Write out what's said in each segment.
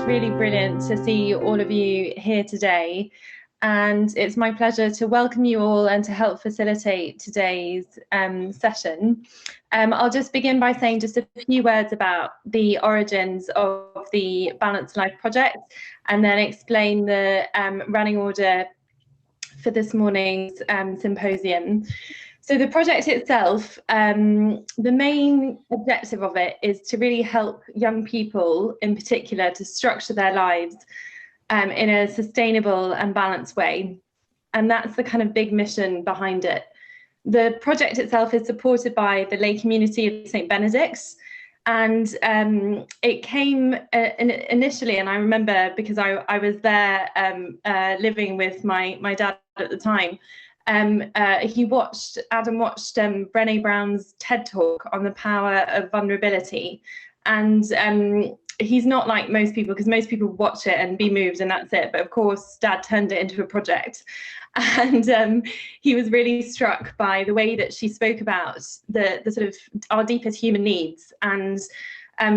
It's really brilliant to see all of you here today. And it's my pleasure to welcome you all and to help facilitate today's session. I'll just begin by saying just a few words about the origins of the Balanced Life Project, and then explain the running order for this morning's symposium. So the project itself, the main objective of it is to really help young people in particular to structure their lives in a sustainable and balanced way. And that's the kind of big mission behind it. The project itself is supported by the lay community of St. Benedict's. And it came initially, and I remember because I was there living with my dad at the time. Adam watched Brené Brown's TED Talk on the power of vulnerability. And he's not like most people, because most people watch it and be moved and that's it. But of course, Dad turned it into a project. And he was really struck by the way that she spoke about the sort of our deepest human needs, and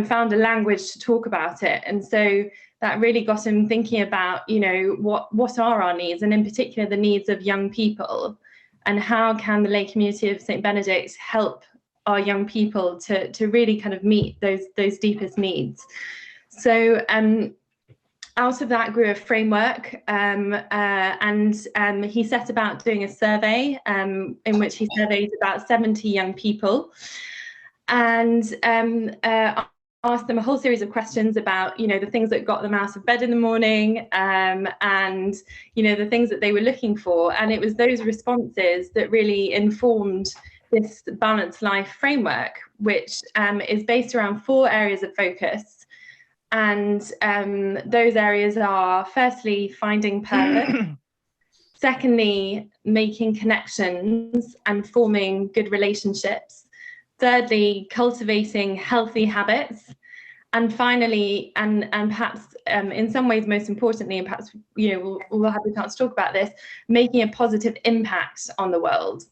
found a language to talk about it. And so that really got him thinking about, you know, what are our needs, and in particular the needs of young people, and how can the lay community of St. Benedict help our young people to really kind of meet those deepest needs. So out of that grew a framework, and he set about doing a survey in which he surveyed about 70 young people, and asked them a whole series of questions about, you know, the things that got them out of bed in the morning, and, you know, the things that they were looking for. And it was those responses that really informed this Balanced Life framework, which is based around 4 areas of focus. And those areas are, firstly, finding purpose. Secondly, making connections and forming good relationships. Thirdly, cultivating healthy habits. And finally, and perhaps in some ways most importantly, and perhaps, you know, we'll have the chance to talk about this, making a positive impact on the world.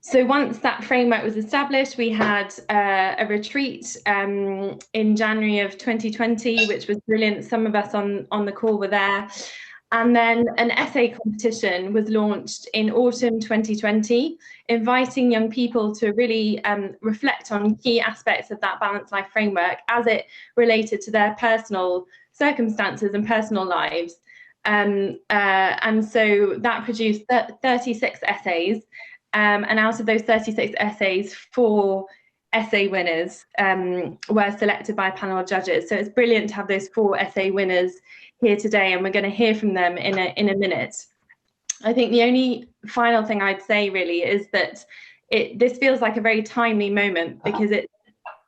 So once that framework was established, we had a retreat in January of 2020, which was brilliant. Some of us on the call were there. And then an essay competition was launched in autumn 2020, inviting young people to really reflect on key aspects of that Balanced Life framework as it related to their personal circumstances and personal lives. And so that produced 36 essays. And out of those 36 essays, 4 essay winners were selected by a panel of judges. So it's brilliant to have those 4 essay winners here today, and we're going to hear from them in a minute. I think the only final thing I'd say really is that this feels like a very timely moment, because it's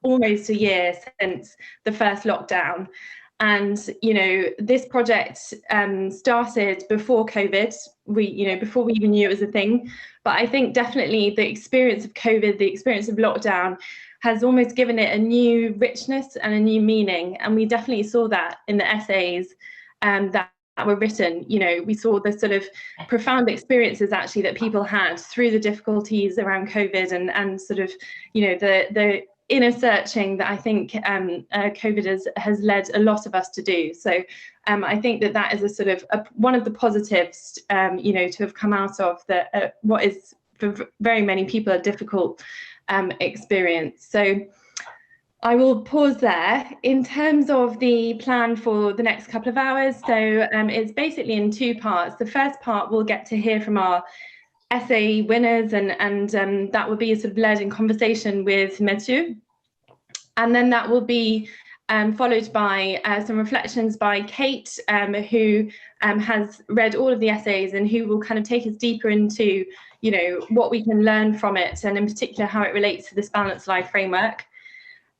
almost a year since the first lockdown. And, you know, this project started before COVID, before we even knew it was a thing. But I think definitely the experience of COVID, the experience of lockdown, has almost given it a new richness and a new meaning. And we definitely saw that in the essays that were written. You know, we saw the sort of profound experiences actually that people had through the difficulties around COVID, and sort of, you know, the inner searching that I think COVID has led a lot of us to do. So I think that is a sort of one of the positives, you know, to have come out of what is for very many people a difficult experience. So I will pause there. In terms of the plan for the next couple of hours, so it's basically in 2 parts. The first part, we'll get to hear from our essay winners, and that will be sort of led in conversation with Mathieu. And then that will be followed by some reflections by Kate, who has read all of the essays, and who will kind of take us deeper into, you know, what we can learn from it, and in particular how it relates to this Balanced Life framework.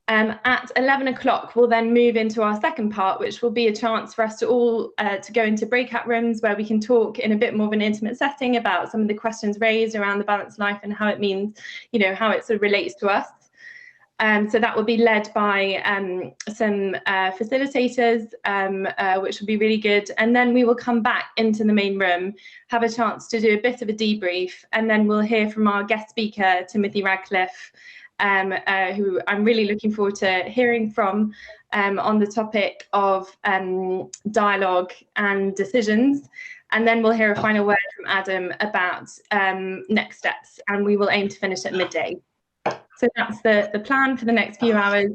At 11 o'clock, we'll then move into our second part, which will be a chance for us to all to go into breakout rooms, where we can talk in a bit more of an intimate setting about some of the questions raised around the balanced life and how it means, you know, how it sort of relates to us. So that will be led by some facilitators, which will be really good. And then we will come back into the main room, have a chance to do a bit of a debrief, and then we'll hear from our guest speaker, Timothy Radcliffe, who I'm really looking forward to hearing from on the topic of dialogue and decisions. And then we'll hear a final word from Adam about next steps, and we will aim to finish at midday. So that's the plan for the next few hours.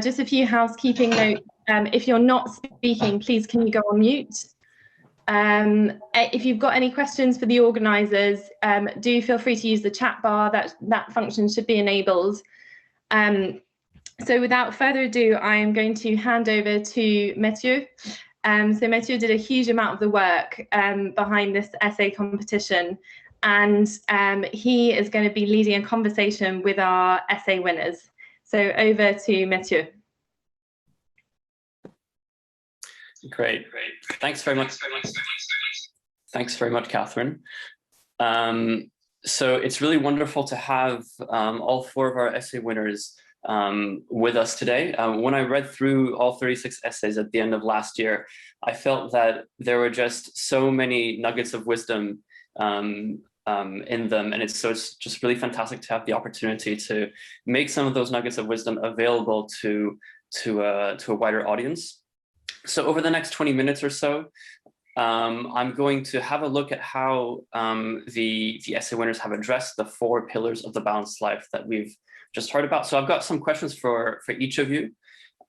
Just a few housekeeping notes. If you're not speaking, please can you go on mute? If you've got any questions for the organisers, do feel free to use the chat bar. That function should be enabled. So without further ado, I am going to hand over to Mathieu. So Mathieu did a huge amount of the work behind this essay competition, and he is going to be leading a conversation with our essay winners. So over to Mathieu. Great. Thanks very much. Thanks very much, Catherine. So it's really wonderful to have all 4 of our essay winners with us today. When I read through all 36 essays at the end of last year, I felt that there were just so many nuggets of wisdom in them, and it's just really fantastic to have the opportunity to make some of those nuggets of wisdom available to a wider audience. So over the next 20 minutes or so, I'm going to have a look at how the essay winners have addressed the 4 pillars of the balanced life that we've just heard about. So I've got some questions for each of you.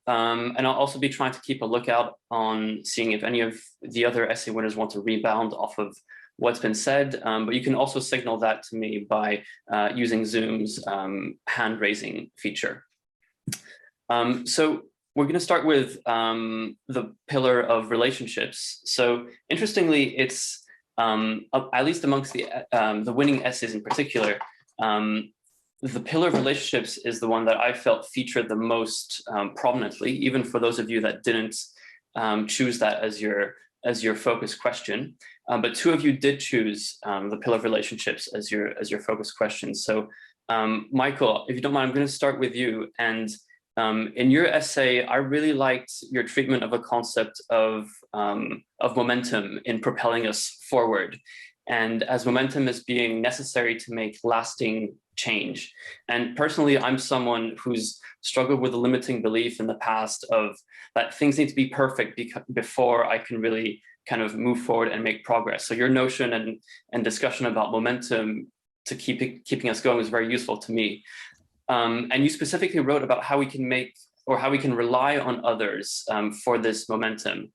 And I'll also be trying to keep a lookout on seeing if any of the other essay winners want to rebound off of what's been said. But you can also signal that to me by using Zoom's hand raising feature. So we're going to start with the pillar of relationships. So interestingly, it's at least amongst the winning essays in particular, the pillar of relationships is the one that I felt featured the most prominently, even for those of you that didn't choose that as your focus question. But 2 of you did choose the pillar of relationships as your focus question. So Michael, if you don't mind, I'm going to start with you. And in your essay, I really liked your treatment of a concept of momentum in propelling us forward, and as momentum as being necessary to make lasting change. And personally, I'm someone who's struggled with a limiting belief in the past of that things need to be perfect before I can really kind of move forward and make progress. So your notion and discussion about momentum to keeping us going was very useful to me. And you specifically wrote about how we can rely on others for this momentum.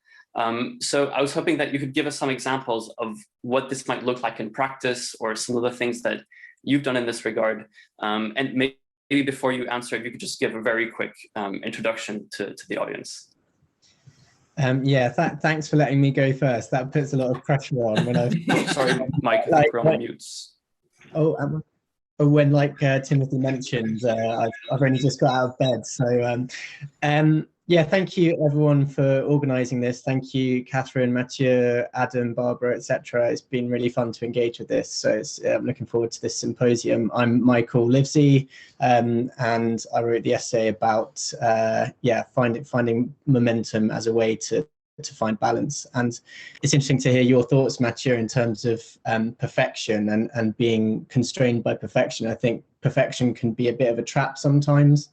So I was hoping that you could give us some examples of what this might look like in practice, or some of the things that you've done in this regard. And maybe before you answer, if you could just give a very quick introduction to the audience. Yeah, thanks for letting me go first. That puts a lot of pressure on when I. Sorry, Mike, I think we're on mute. Oh, when Timothy mentioned, I've only just got out of bed. So yeah, thank you everyone for organising this. Thank you, Catherine, Mathieu, Adam, Barbara, etc. It's been really fun to engage with this. So I'm looking forward to this symposium. I'm Michael Livesey, and I wrote the essay about finding momentum as a way to find balance. And it's interesting to hear your thoughts, Mathieu, in terms of perfection and being constrained by perfection. I think perfection can be a bit of a trap sometimes.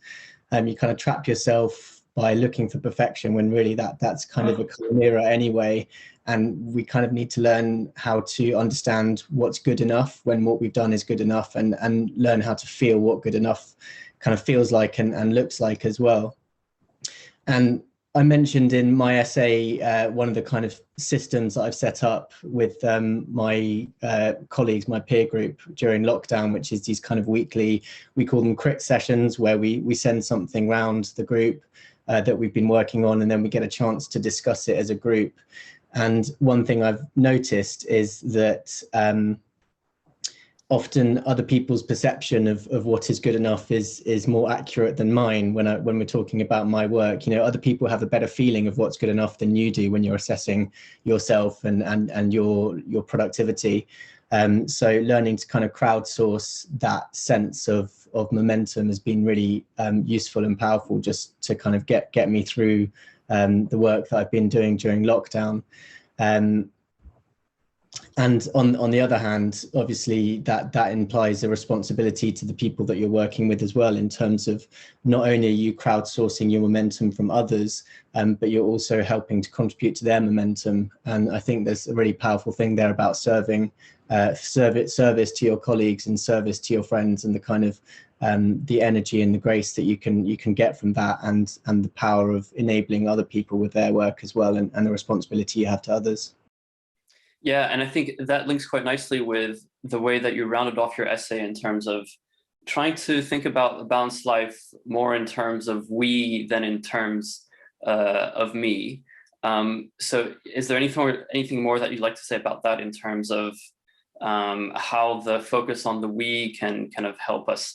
You kind of trap yourself by looking for perfection when really that's kind of a chimera anyway. And we kind of need to learn how to understand what's good enough when what we've done is good enough, and learn how to feel what good enough kind of feels like and looks like as well. And I mentioned in my essay one of the kind of systems that I've set up with my colleagues, my peer group during lockdown, which is these kind of weekly, we call them crit sessions, where we send something round the group that we've been working on, and then we get a chance to discuss it as a group. And one thing I've noticed is that often other people's perception of what is good enough is more accurate than mine when we're talking about my work. You know, other people have a better feeling of what's good enough than you do when you're assessing yourself and your productivity. So learning to kind of crowdsource that sense of momentum has been really useful and powerful, just to kind of get me through the work that I've been doing during lockdown. And on the other hand, obviously that implies a responsibility to the people that you're working with as well, in terms of not only are you crowdsourcing your momentum from others, but you're also helping to contribute to their momentum. And I think there's a really powerful thing there about service to your colleagues and service to your friends, and the kind of the energy and the grace that you can get from that, and the power of enabling other people with their work as well, and the responsibility you have to others. Yeah, and I think that links quite nicely with the way that you rounded off your essay, in terms of trying to think about a balanced life more in terms of we than in terms of me. So is there anything more that you'd like to say about that, in terms of how the focus on the we can kind of help us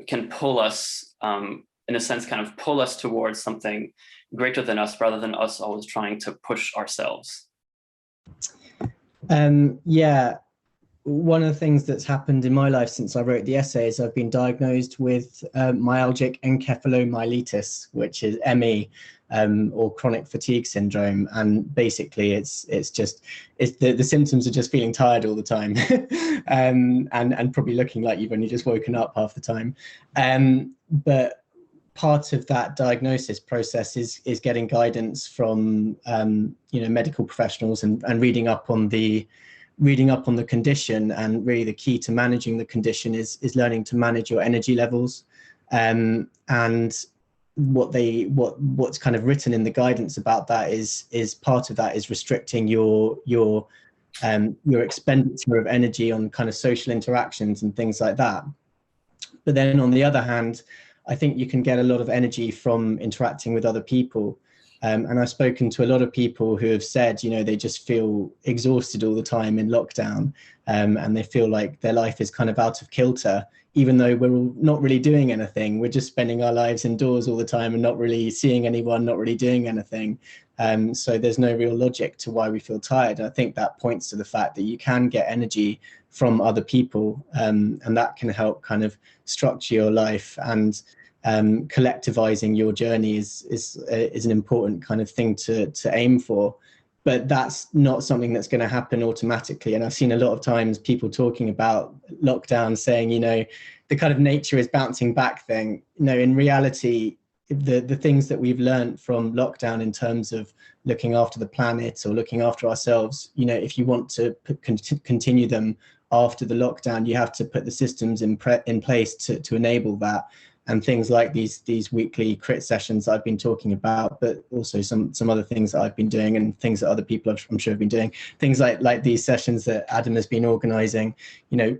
can pull us, in a sense, kind of pull us towards something greater than us, rather than us always trying to push ourselves? Yeah, one of the things that's happened in my life since I wrote the essay is I've been diagnosed with myalgic encephalomyelitis, which is ME, or chronic fatigue syndrome. And basically it's the symptoms are just feeling tired all the time, and probably looking like you've only just woken up half the time. But part of that diagnosis process is getting guidance from medical professionals, and reading up on the condition. And really the key to managing the condition is learning to manage your energy levels. And what's kind of written in the guidance about that is part of that is restricting your expenditure of energy on kind of social interactions and things like that. But then on the other hand, I think you can get a lot of energy from interacting with other people. And I've spoken to a lot of people who have said, they just feel exhausted all the time in lockdown, and they feel like their life is kind of out of kilter, even though we're all not really doing anything. We're just spending our lives indoors all the time and not really seeing anyone, not really doing anything. So there's no real logic to why we feel tired. And I think that points to the fact that you can get energy from other people, and that can help kind of structure your life. And collectivizing your journey is an important kind of thing to aim for. But that's not something that's going to happen automatically. And I've seen a lot of times people talking about lockdown saying, the kind of nature is bouncing back thing. In reality, the things that we've learned from lockdown in terms of looking after the planet or looking after ourselves, if you want to continue them after the lockdown, you have to put the systems in place to enable that. And things like these weekly crit sessions I've been talking about, but also some other things that I've been doing, and things that other people I'm sure have been doing. Things like these sessions that Adam has been organising,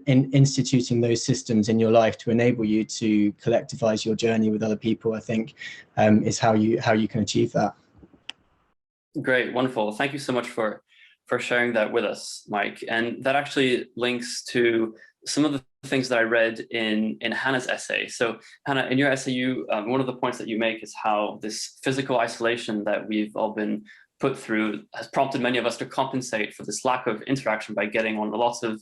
instituting those systems in your life to enable you to collectivise your journey with other people, I think, is how you can achieve that. Great, wonderful. Thank you so much for sharing that with us, Mike. And that actually links to some of the things that I read in Hannah's essay. So Hannah, in your essay, one of the points that you make is how this physical isolation that we've all been put through has prompted many of us to compensate for this lack of interaction by getting on lots of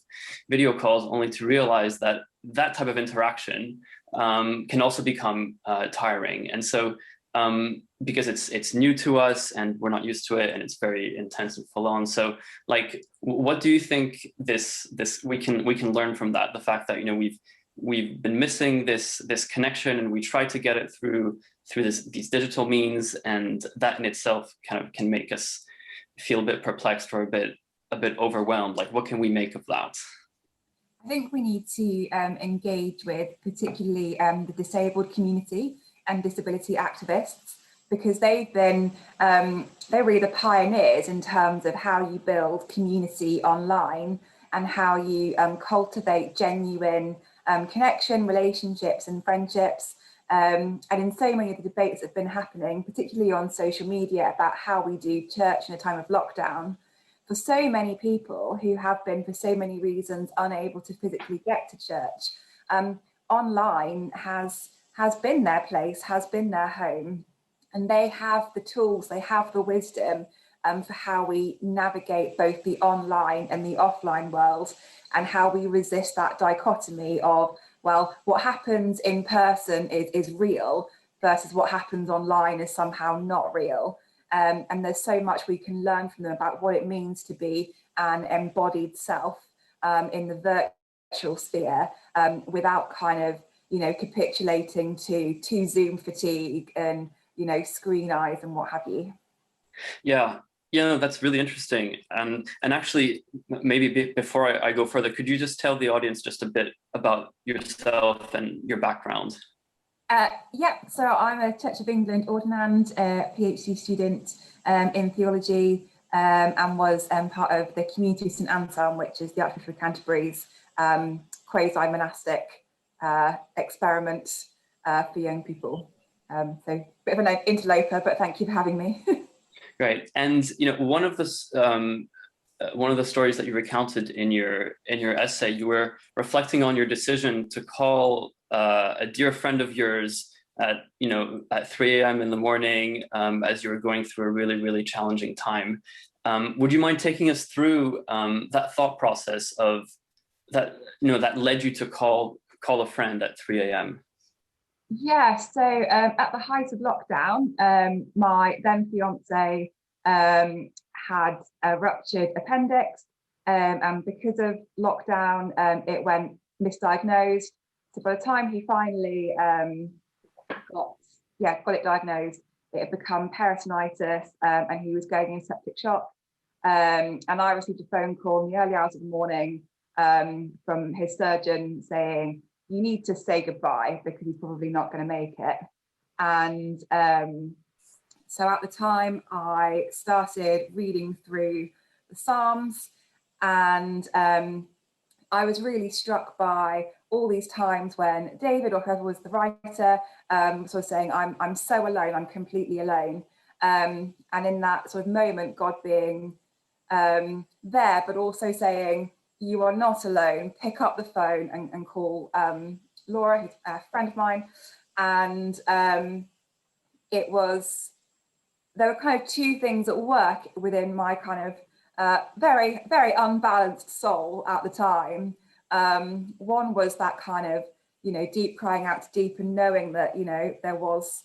video calls, only to realize that that type of interaction can also become tiring. And so because it's new to us and we're not used to it, and it's very intense and full on. So what do you think this we can learn from that? The fact that we've been missing this connection, and we try to get it through these digital means, and that in itself kind of can make us feel a bit perplexed or a bit overwhelmed. What can we make of that? I think we need to engage with particularly the disabled community and disability activists, because they've been they're really the pioneers in terms of how you build community online, and how you cultivate genuine connection, relationships and friendships. And in so many of the debates that have been happening, particularly on social media, about how we do church in a time of lockdown, for so many people who have been, for so many reasons, unable to physically get to church, online has been their place, has been their home, and they have the tools, they have the wisdom for how we navigate both the online and the offline world, and how we resist that dichotomy of, well, what happens in person is real versus what happens online is somehow not real. and there's so much we can learn from them about what it means to be an embodied self in the virtual sphere, without kind of, you know, capitulating to Zoom fatigue and, you know, screen eyes and what have you. Yeah, no, that's really interesting. And actually, maybe before I go further, could you just tell the audience just a bit about yourself and your background? Yeah, so I'm a Church of England ordinand, PhD student in theology, and was part of the Community of St Anselm, which is the Archbishop of Canterbury's quasi-monastic experiment for young people. So bit of an interloper, but thank you for having me. Great. And you know, one of the stories that you recounted in your essay, you were reflecting on your decision to call a dear friend of yours at 3 a.m. in the morning as you were going through a really, really challenging time. Would you mind taking us through that thought process of that led you to call a friend at 3 a.m.? Yeah, so at the height of lockdown, my then fiance had a ruptured appendix, and because of lockdown, it went misdiagnosed. So by the time he finally got it diagnosed, it had become peritonitis, and he was going in septic shock. And I received a phone call in the early hours of the morning from his surgeon saying, "You need to say goodbye because he's probably not going to make it." And so at the time, I started reading through the Psalms, and I was really struck by all these times when David, or whoever was the writer, was sort of saying, I'm so alone, I'm completely alone. And in that sort of moment, God being there, but also saying, you are not alone, pick up the phone and call Laura, who's a friend of mine. And there were kind of two things at work within my kind of very, very unbalanced soul at the time. One was that kind of, deep crying out to deep and knowing that, there was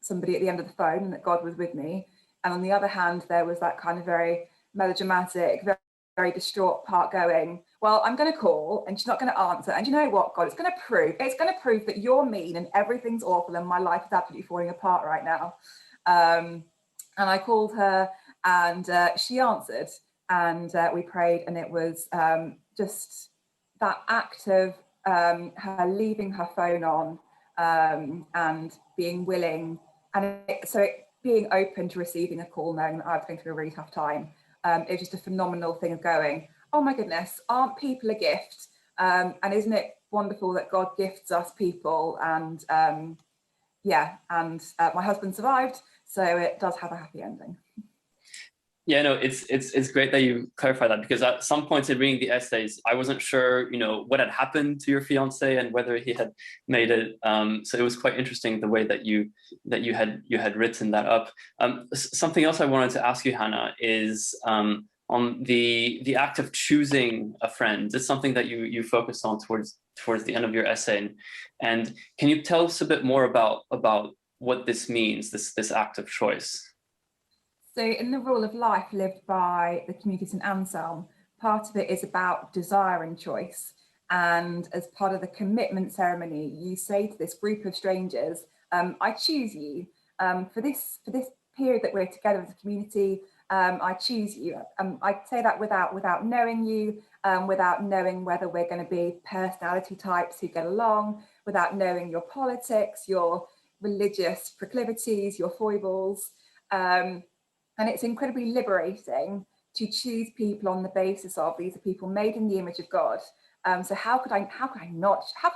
somebody at the end of the phone and that God was with me. And on the other hand, there was that kind of very melodramatic, very, very distraught part going, well, I'm going to call and she's not going to answer. And you know what, God, it's going to prove that you're mean and everything's awful and my life is absolutely falling apart right now. And I called her and she answered, and we prayed, and it was just that act of her leaving her phone on and being willing, and being open to receiving a call, knowing that I was going through a really tough time. It was just a phenomenal thing of going, oh my goodness, aren't people a gift? And isn't it wonderful that God gifts us people? And my husband survived, so it does have a happy ending. Yeah, no, it's great that you clarify that, because at some points in reading the essays, I wasn't sure, what had happened to your fiance and whether he had made it. So it was quite interesting the way that you had written that up. Something else I wanted to ask you, Hannah, is on the act of choosing a friend. It's something that you focus on towards the end of your essay, and can you tell us a bit more about what this means, this act of choice? So in the Rule of Life lived by the Community of St Anselm, part of it is about desire and choice. And as part of the commitment ceremony, you say to this group of strangers, I choose you for this period that we're together as a community. I choose you. I say that without knowing you, without knowing whether we're going to be personality types who get along, without knowing your politics, your religious proclivities, your foibles. And it's incredibly liberating to choose people on the basis of these are people made in the image of God. So how could I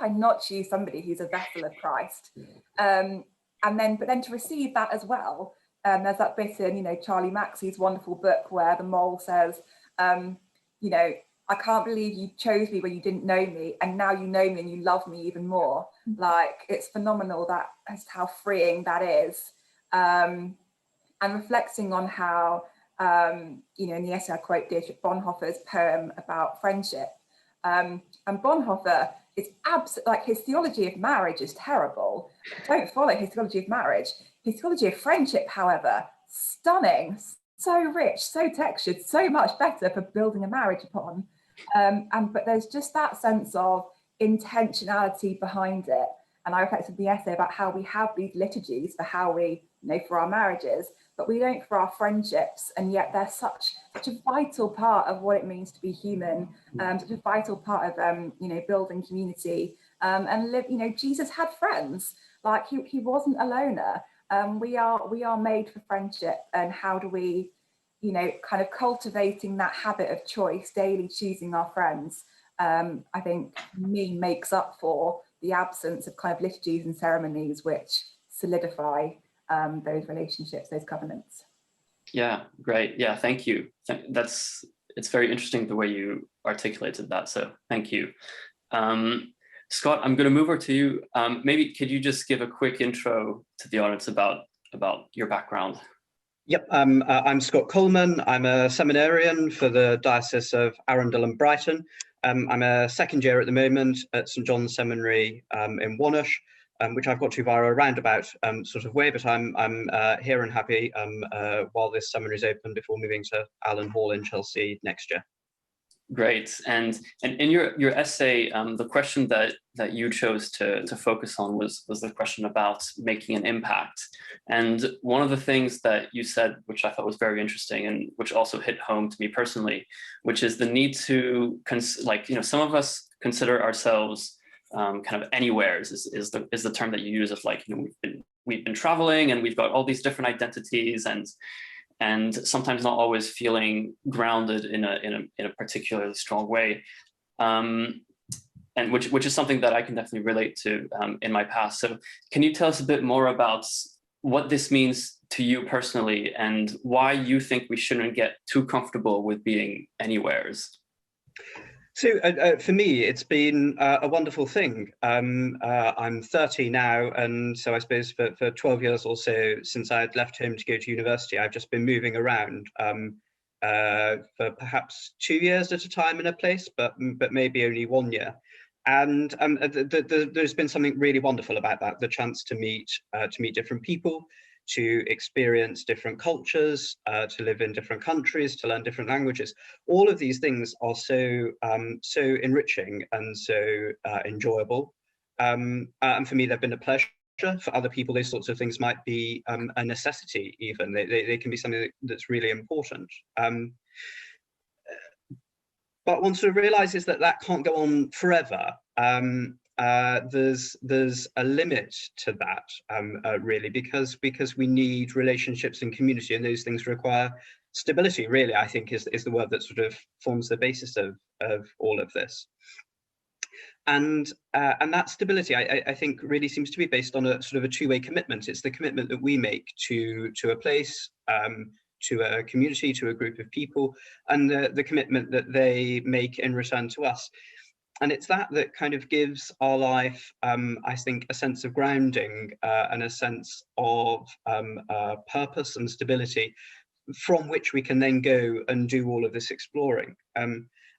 not choose somebody who's a vessel of Christ? But then to receive that as well. There's that bit in Charlie Maxey's wonderful book where the mole says, I can't believe you chose me when you didn't know me, and now you know me and you love me even more. Like, it's phenomenal that's how freeing that is. And reflecting on how, in the essay I quote Dietrich Bonhoeffer's poem about friendship. And Bonhoeffer is his theology of marriage is terrible. Don't follow his theology of marriage. His theology of friendship, however, stunning, so rich, so textured, so much better for building a marriage upon. But there's just that sense of intentionality behind it. And I reflected in the essay about how we have these liturgies for how we, for our marriages, but we don't for our friendships. And yet they're such a vital part of what it means to be human, such a vital part of, building community and live. Jesus had friends, like he wasn't a loner. We are made for friendship. And how do we, kind of cultivating that habit of choice, daily choosing our friends, I think makes up for the absence of kind of liturgies and ceremonies which solidify those relationships, those covenants. Yeah, great. Yeah, thank you. It's very interesting the way you articulated that. So thank you. Scott, I'm going to move over to you. Maybe could you just give a quick intro to the audience about your background? Yep, I'm Scott Coleman. I'm a seminarian for the Diocese of Arundel and Brighton. I'm a second year at the moment at St John's Seminary in Wonersh, which I've got to via a roundabout sort of way, but I'm here and happy while this seminary is open before moving to Allen Hall in Chelsea next year. Great. And in your essay, the question that you chose to focus on was the question about making an impact. And one of the things that you said, which I thought was very interesting and which also hit home to me personally, which is the need to, some of us consider ourselves kind of anywheres is the term that you use of we've been traveling and we've got all these different identities and sometimes not always feeling grounded in a particularly strong way, and which is something that I can definitely relate to in my past. So can you tell us a bit more about what this means to you personally and why you think we shouldn't get too comfortable with being anywheres? So for me, it's been a wonderful thing. I'm 30 now, and so I suppose for 12 years or so since I had left home to go to university, I've just been moving around for perhaps 2 years at a time in a place, but maybe only 1 year. And there's been something really wonderful about that, the chance to meet different people, to experience different cultures, to live in different countries, to learn different languages. All of these things are so enriching and so enjoyable. And for me, they've been a pleasure. For other people, those sorts of things might be a necessity even. They can be something that's really important. But one sort of realizes that can't go on forever. There's a limit to that, really, because we need relationships and community, and those things require stability. Really, I think is the word that sort of forms the basis of all of this. And that stability, I think, really seems to be based on a sort of a two-way commitment. It's the commitment that we make to a place, to a community, to a group of people, and the commitment that they make in return to us. And it's that kind of gives our life, I think, a sense of grounding and a sense of purpose and stability from which we can then go and do all of this exploring.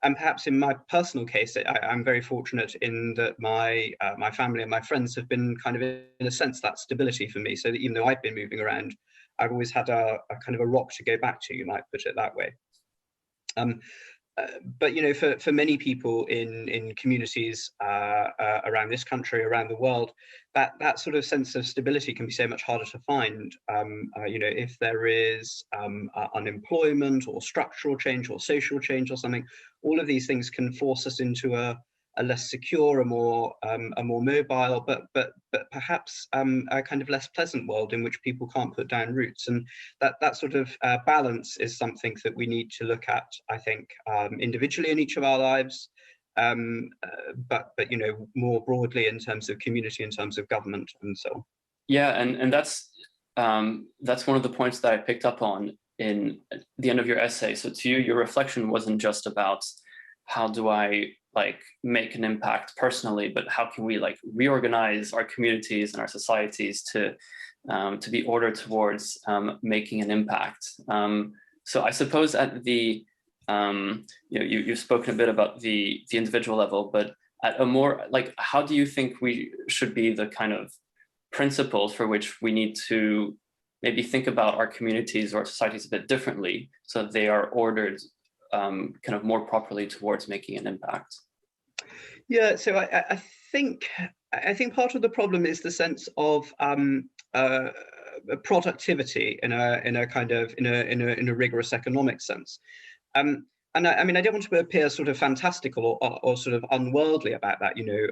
And perhaps in my personal case, I'm very fortunate in that my family and my friends have been kind of, in a sense, that stability for me. So that even though I've been moving around, I've always had a kind of a rock to go back to, you might put it that way. But for many people in communities around this country, around the world, that sort of sense of stability can be so much harder to find. If there is unemployment or structural change or social change or something, all of these things can force us into a less secure, a more mobile, but perhaps a kind of less pleasant world in which people can't put down roots. And that sort of balance is something that we need to look at, I think, individually in each of our lives, but more broadly in terms of community, in terms of government, and so on. Yeah, and that's one of the points that I picked up on in the end of your essay. So to you, your reflection wasn't just about how do I make an impact personally, but how can we reorganize our communities and our societies to be ordered towards making an impact. So I suppose at the you've spoken a bit about the individual level, but at a more how do you think we should be the kind of principles for which we need to maybe think about our communities or societies a bit differently so that they are ordered kind of more properly towards making an impact? Yeah, so I think part of the problem is the sense of productivity in a kind of in a rigorous economic sense. And I mean, I don't want to appear sort of fantastical or sort of unworldly about that. You know,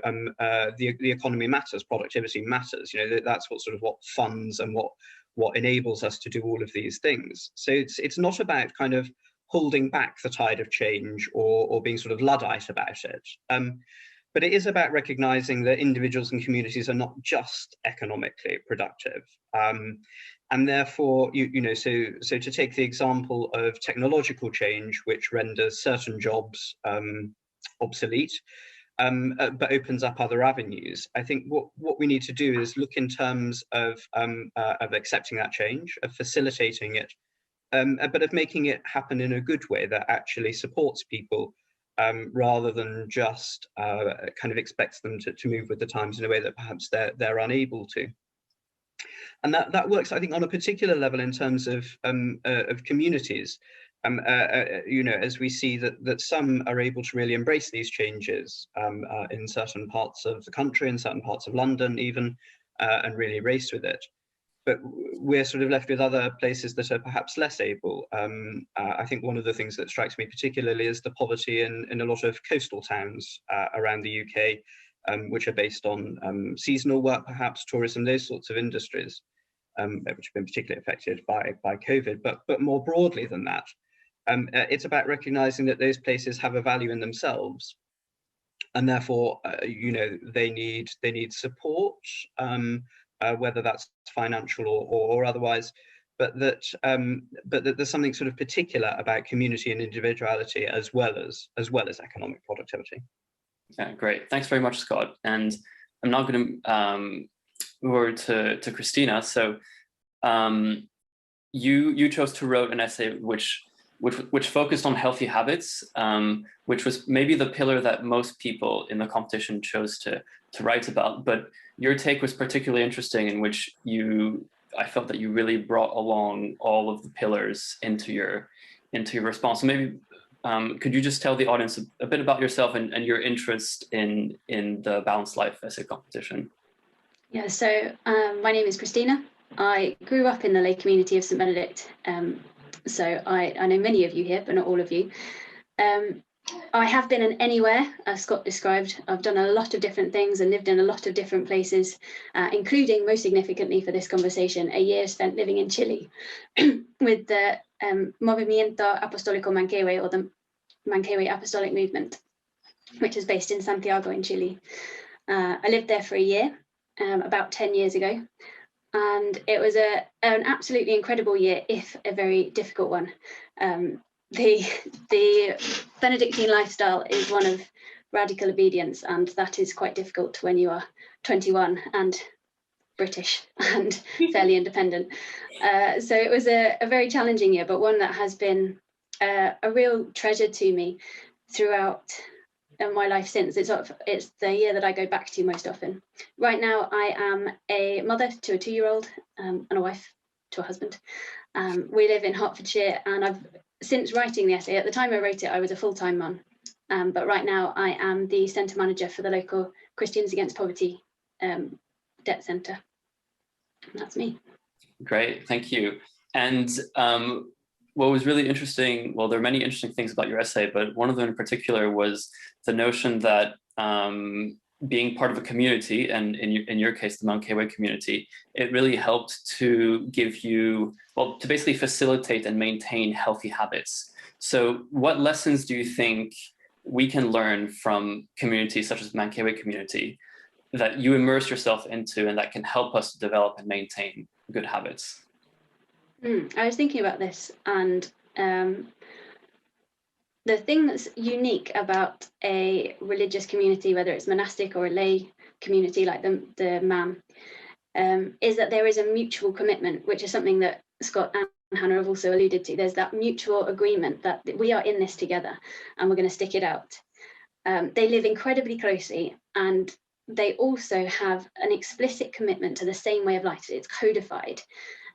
the economy matters, productivity matters. You know, that's what funds and what enables us to do all of these things. So it's not about kind of holding back the tide of change or being sort of Luddite about it. But it is about recognizing that individuals and communities are not just economically productive. And therefore, you know, so to take the example of technological change, which renders certain jobs obsolete, but opens up other avenues. I think what we need to do is look in terms of accepting that change, of facilitating it, but of making it happen in a good way that actually supports people, rather than just kind of expects them to move with the times in a way that perhaps they're unable to. And that works, I think, on a particular level in terms of communities. You know, as we see that some are able to really embrace these changes in certain parts of the country, in certain parts of London even, and really race with it. But we're sort of left with other places that are perhaps less able. I think one of the things that strikes me particularly is the poverty in a lot of coastal towns around the UK, which are based on seasonal work, perhaps tourism, those sorts of industries, which have been particularly affected by COVID. But more broadly than that, it's about recognizing that those places have a value in themselves, and therefore, you know, they need support, whether that's financial or otherwise. But that there's something sort of particular about community and individuality as well as economic productivity. Yeah, great. Thanks very much, Scott. And I'm now going to move over to Christina. So you chose to write an essay which focused on healthy habits, which was maybe the pillar that most people in the competition chose to write about. But your take was particularly interesting, in which I felt that you really brought along all of the pillars into your response. So maybe could you just tell the audience a bit about yourself and your interest in the Balanced Life essay competition? Yeah, so my name is Christina. I grew up in the lay community of St Benedict, so I know many of you here, but not all of you. I have been anywhere, as Scott described. I've done a lot of different things and lived in a lot of different places, including, most significantly for this conversation, a year spent living in Chile with the Movimiento Apostólico Manquehue, or the Manquehue Apostolic Movement, which is based in Santiago in Chile. I lived there for a year, about 10 years ago, and it was an absolutely incredible year, if a very difficult one. The Benedictine lifestyle is one of radical obedience, and that is quite difficult when you are 21 and British and fairly independent. So it was a very challenging year, but one that has been a real treasure to me throughout my life since. It's the year that I go back to most often. Right now, I am a mother to a 2-year-old and a wife to a husband. We live in Hertfordshire, and I've since writing the essay, at the time I wrote it, I was a full-time mum, but right now I am the centre manager for the local Christians Against Poverty debt centre. That's me. Great, thank you. And what was really interesting, well, there are many interesting things about your essay, but one of them in particular was the notion that being part of a community, and in your case, the Manquehue community, it really helped to give you, well, to basically facilitate and maintain healthy habits. So what lessons do you think we can learn from communities such as the Manquehue community that you immerse yourself into and that can help us develop and maintain good habits? I was thinking about this, and the thing that's unique about a religious community, whether it's monastic or a lay community like the MAM, is that there is a mutual commitment, which is something that Scott and Hannah have also alluded to. There's that mutual agreement that we are in this together and we're going to stick it out. They live incredibly closely, and they also have an explicit commitment to the same way of life. It's codified.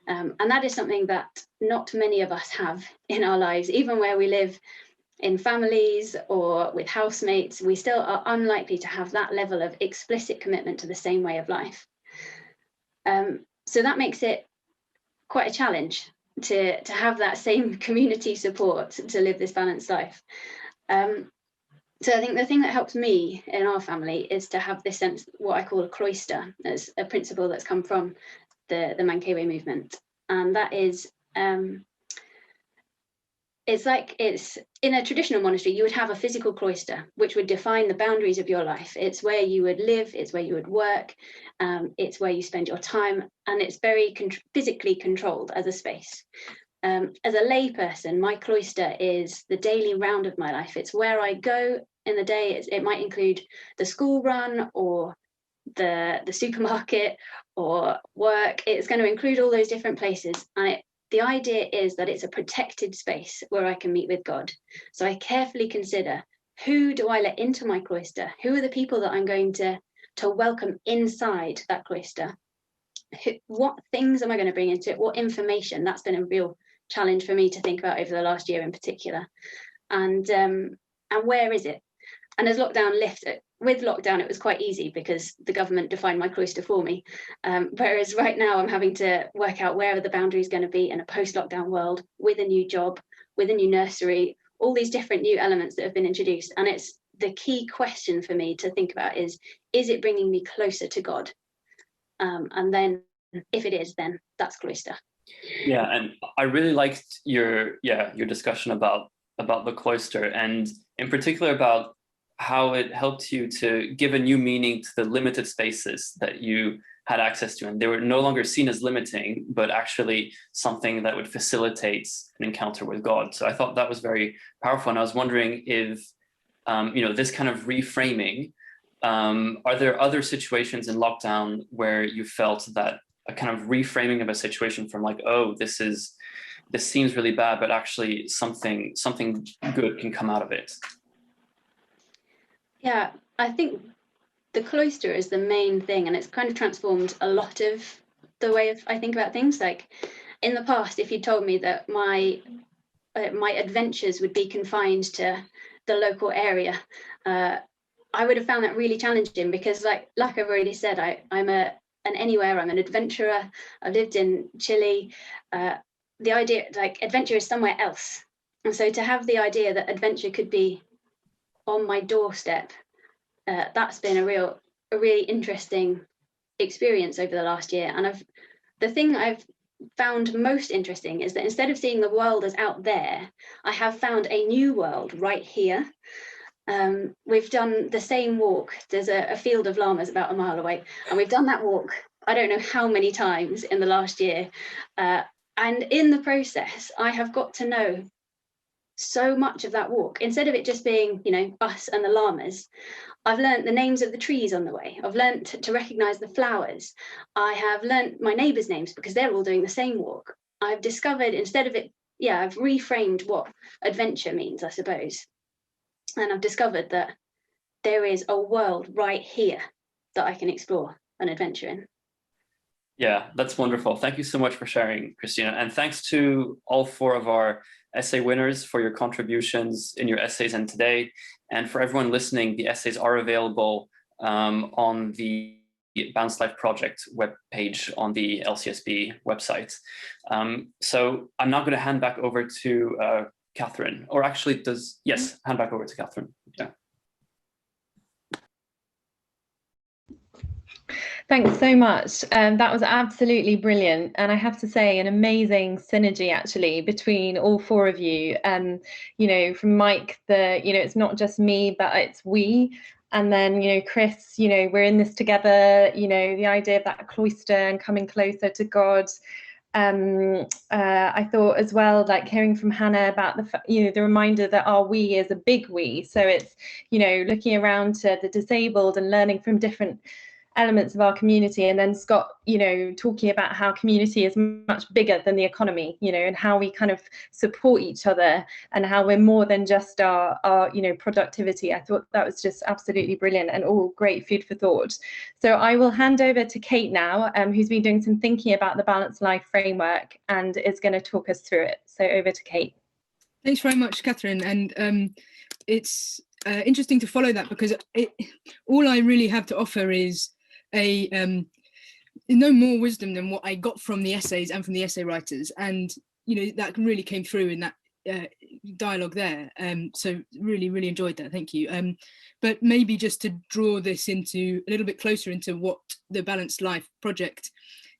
And that is something that not many of us have in our lives, even where we live in families or with housemates. We still are unlikely to have that level of explicit commitment to the same way of life. So that makes it quite a challenge to have that same community support to live this balanced life. So I think the thing that helps me in our family is to have this sense, what I call a cloister, as a principle that's come from the Mankewe movement. And that is, it's in a traditional monastery, you would have a physical cloister, which would define the boundaries of your life. It's where you would live, it's where you would work, it's where you spend your time, and it's very physically controlled as a space. As a lay person, my cloister is the daily round of my life. It's where I go in the day. It might include the school run or the supermarket or work. It's going to include all those different places. And the idea is that it's a protected space where I can meet with God. So I carefully consider, who do I let into my cloister? Who are the people that I'm going to welcome inside that cloister? What things am I going to bring into it? What information? That's been a real challenge for me to think about over the last year in particular. And where is it? And as lockdown lifted, with lockdown, it was quite easy because the government defined my cloister for me. Whereas right now I'm having to work out where are the boundaries going to be in a post-lockdown world, with a new job, with a new nursery, all these different new elements that have been introduced. And it's the key question for me to think about is it bringing me closer to God? And then if it is, then that's cloister. Yeah, and I really liked your discussion about the cloister, and in particular about how it helped you to give a new meaning to the limited spaces that you had access to, and they were no longer seen as limiting, but actually something that would facilitate an encounter with God. So I thought that was very powerful, and I was wondering if this kind of reframing, are there other situations in lockdown where you felt that a kind of reframing of a situation from like, oh, this seems really bad, but actually something good can come out of it? Yeah, I think the cloister is the main thing, and it's kind of transformed a lot of the way I think about things. Like in the past, if you told me that my adventures would be confined to the local area, I would have found that really challenging, because like I've already said, I'm an anywhere, I'm an adventurer. I've lived in Chile. The idea, like, adventure is somewhere else. And so to have the idea that adventure could be on my doorstep, that's been a really interesting experience over the last year. And the thing I've found most interesting is that instead of seeing the world as out there, I have found a new world right here. We've done the same walk. There's a field of llamas about a mile away, and we've done that walk I don't know how many times in the last year. And in the process, I have got to know so much of that walk. Instead of it just being, us and the llamas, I've learnt the names of the trees on the way. I've learnt to recognise the flowers. I have learnt my neighbours' names because they're all doing the same walk. I've discovered, instead of it, I've reframed what adventure means, I suppose. And I've discovered that there is a world right here that I can explore and adventure in. Yeah, that's wonderful. Thank you so much for sharing, Christina. And thanks to all 4 of our essay winners for your contributions in your essays and today. And for everyone listening, the essays are available on the Balanced Life Project webpage on the LCSB website. So I'm now going to hand back over to Catherine, or actually hand back over to Catherine. Yeah. Thanks so much. That was absolutely brilliant. And I have to say, an amazing synergy actually between all 4 of you. From Mike, it's not just me, but it's we. And then, Chris, we're in this together, the idea of that cloister and coming closer to God. I thought as well, like hearing from Hannah about the reminder that our we is a big we. So it's, looking around to the disabled and learning from different elements of our community, and then Scott, you know, talking about how community is much bigger than the economy, you know, and how we kind of support each other and how we're more than just our you know, productivity. I thought that was just absolutely brilliant and all great food for thought. So I will hand over to Kate now, who's been doing some thinking about the Balanced Life framework and is going to talk us through it. So over to Kate. Thanks very much, Catherine. And it's interesting to follow that, because all I really have to offer is no more wisdom than what I got from the essays and from the essay writers. And, you know, that really came through in that dialogue there. So really enjoyed that. Thank you. But maybe just to draw this into a little bit closer into what the Balanced Life Project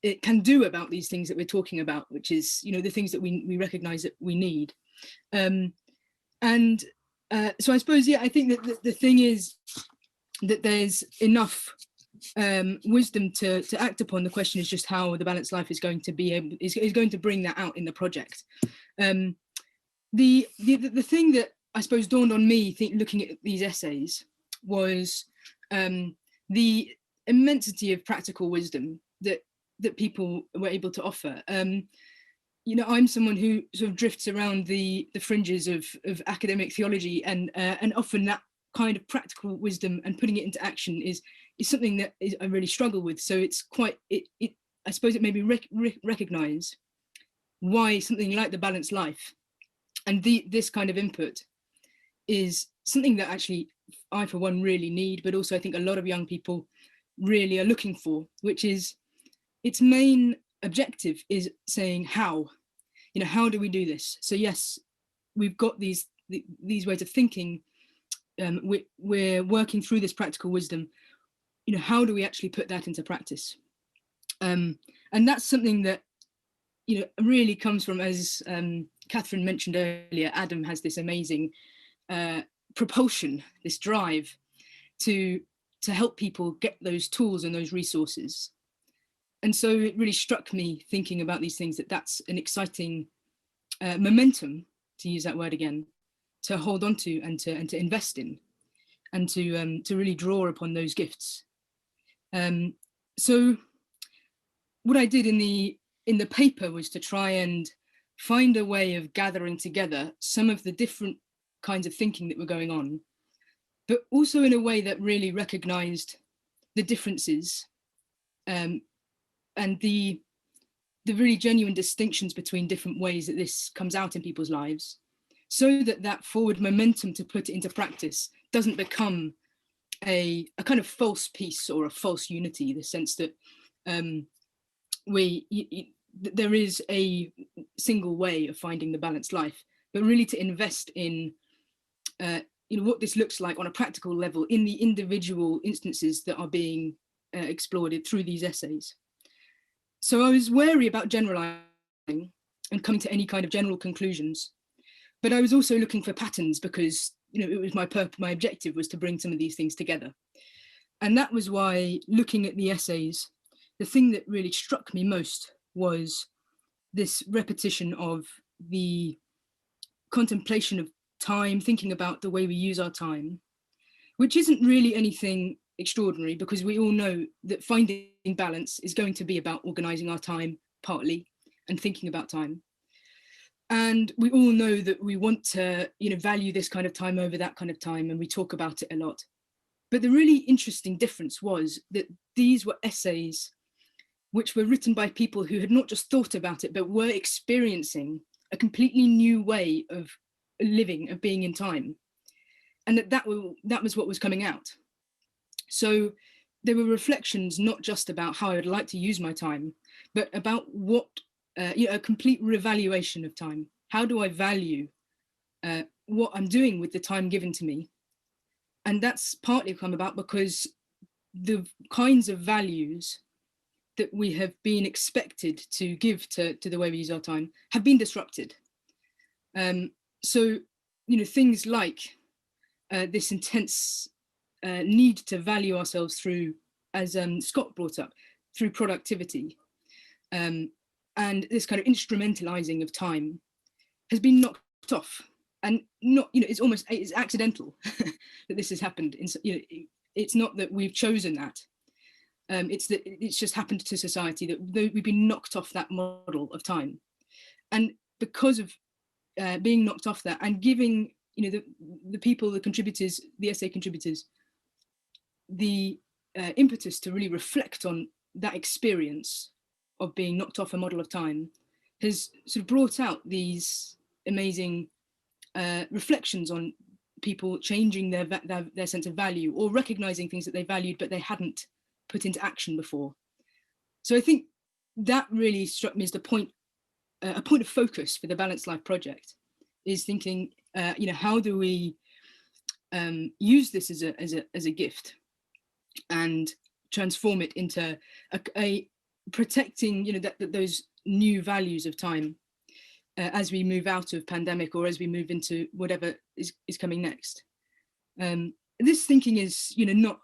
it can do about these things that we're talking about, which is, you know, the things that we recognize that we need. So I suppose, yeah, I think that the thing is that there's enough wisdom to act upon. The question is just how the Balanced Life is going to be able, is going to bring that out in the project. The thing that I suppose dawned on me looking at these essays was the immensity of practical wisdom that people were able to offer. You know, I'm someone who sort of drifts around the fringes of academic theology, and often that kind of practical wisdom and putting it into action is something that I really struggle with. So it's quite, I suppose it made me recognize why something like the Balanced Life and this kind of input is something that actually I, for one, really need, but also I think a lot of young people really are looking for, which is its main objective is saying how, you know, how do we do this? So yes, we've got these ways of thinking. We're working through this practical wisdom. You know, how do we actually put that into practice? And that's something that, you know, really comes from, as Catherine mentioned earlier, Adam has this amazing propulsion, this drive to help people get those tools and those resources. And so it really struck me thinking about these things that's an exciting momentum, to use that word again, to hold on to and to invest in, and to really draw upon those gifts. So what I did in the paper was to try and find a way of gathering together some of the different kinds of thinking that were going on, but also in a way that really recognized the differences and the really genuine distinctions between different ways that this comes out in people's lives, so that forward momentum to put it into practice doesn't become a kind of false peace or a false unity, the sense that there is a single way of finding the balanced life, but really to invest in you know, what this looks like on a practical level in the individual instances that are being explored through these essays. So I was wary about generalizing and coming to any kind of general conclusions, but I was also looking for patterns, because, you know, it was my objective was to bring some of these things together. And that was why, looking at the essays, the thing that really struck me most was this repetition of the contemplation of time, thinking about the way we use our time, which isn't really anything extraordinary, because we all know that finding balance is going to be about organizing our time partly and thinking about time. And we all know that we want to, you know, value this kind of time over that kind of time, and we talk about it a lot. But the really interesting difference was that these were essays which were written by people who had not just thought about it, but were experiencing a completely new way of living, of being in time. And that was what was coming out. So there were reflections not just about how I would like to use my time, but about what, you know, a complete reevaluation of time. How do I value what I'm doing with the time given to me? And that's partly come about because the kinds of values that we have been expected to give to the way we use our time have been disrupted. So, you know, things like this intense need to value ourselves through, as Scott brought up, through productivity, and this kind of instrumentalizing of time has been knocked off. And not, you know, it's accidental that this has happened. You know, it's not that we've chosen that. It's that it's just happened to society that we've been knocked off that model of time, and because of being knocked off that, and giving the people, the contributors, the essay contributors, the impetus to really reflect on that experience of being knocked off a model of time, has sort of brought out these amazing reflections on people changing their sense of value, or recognizing things that they valued but they hadn't put into action before. So I think that really struck me as the point, a point of focus for the Balanced Life Project, is thinking, how do we use this as a gift and transform it into a protecting, those new values of time as we move out of pandemic, or as we move into whatever is coming next. This thinking is, not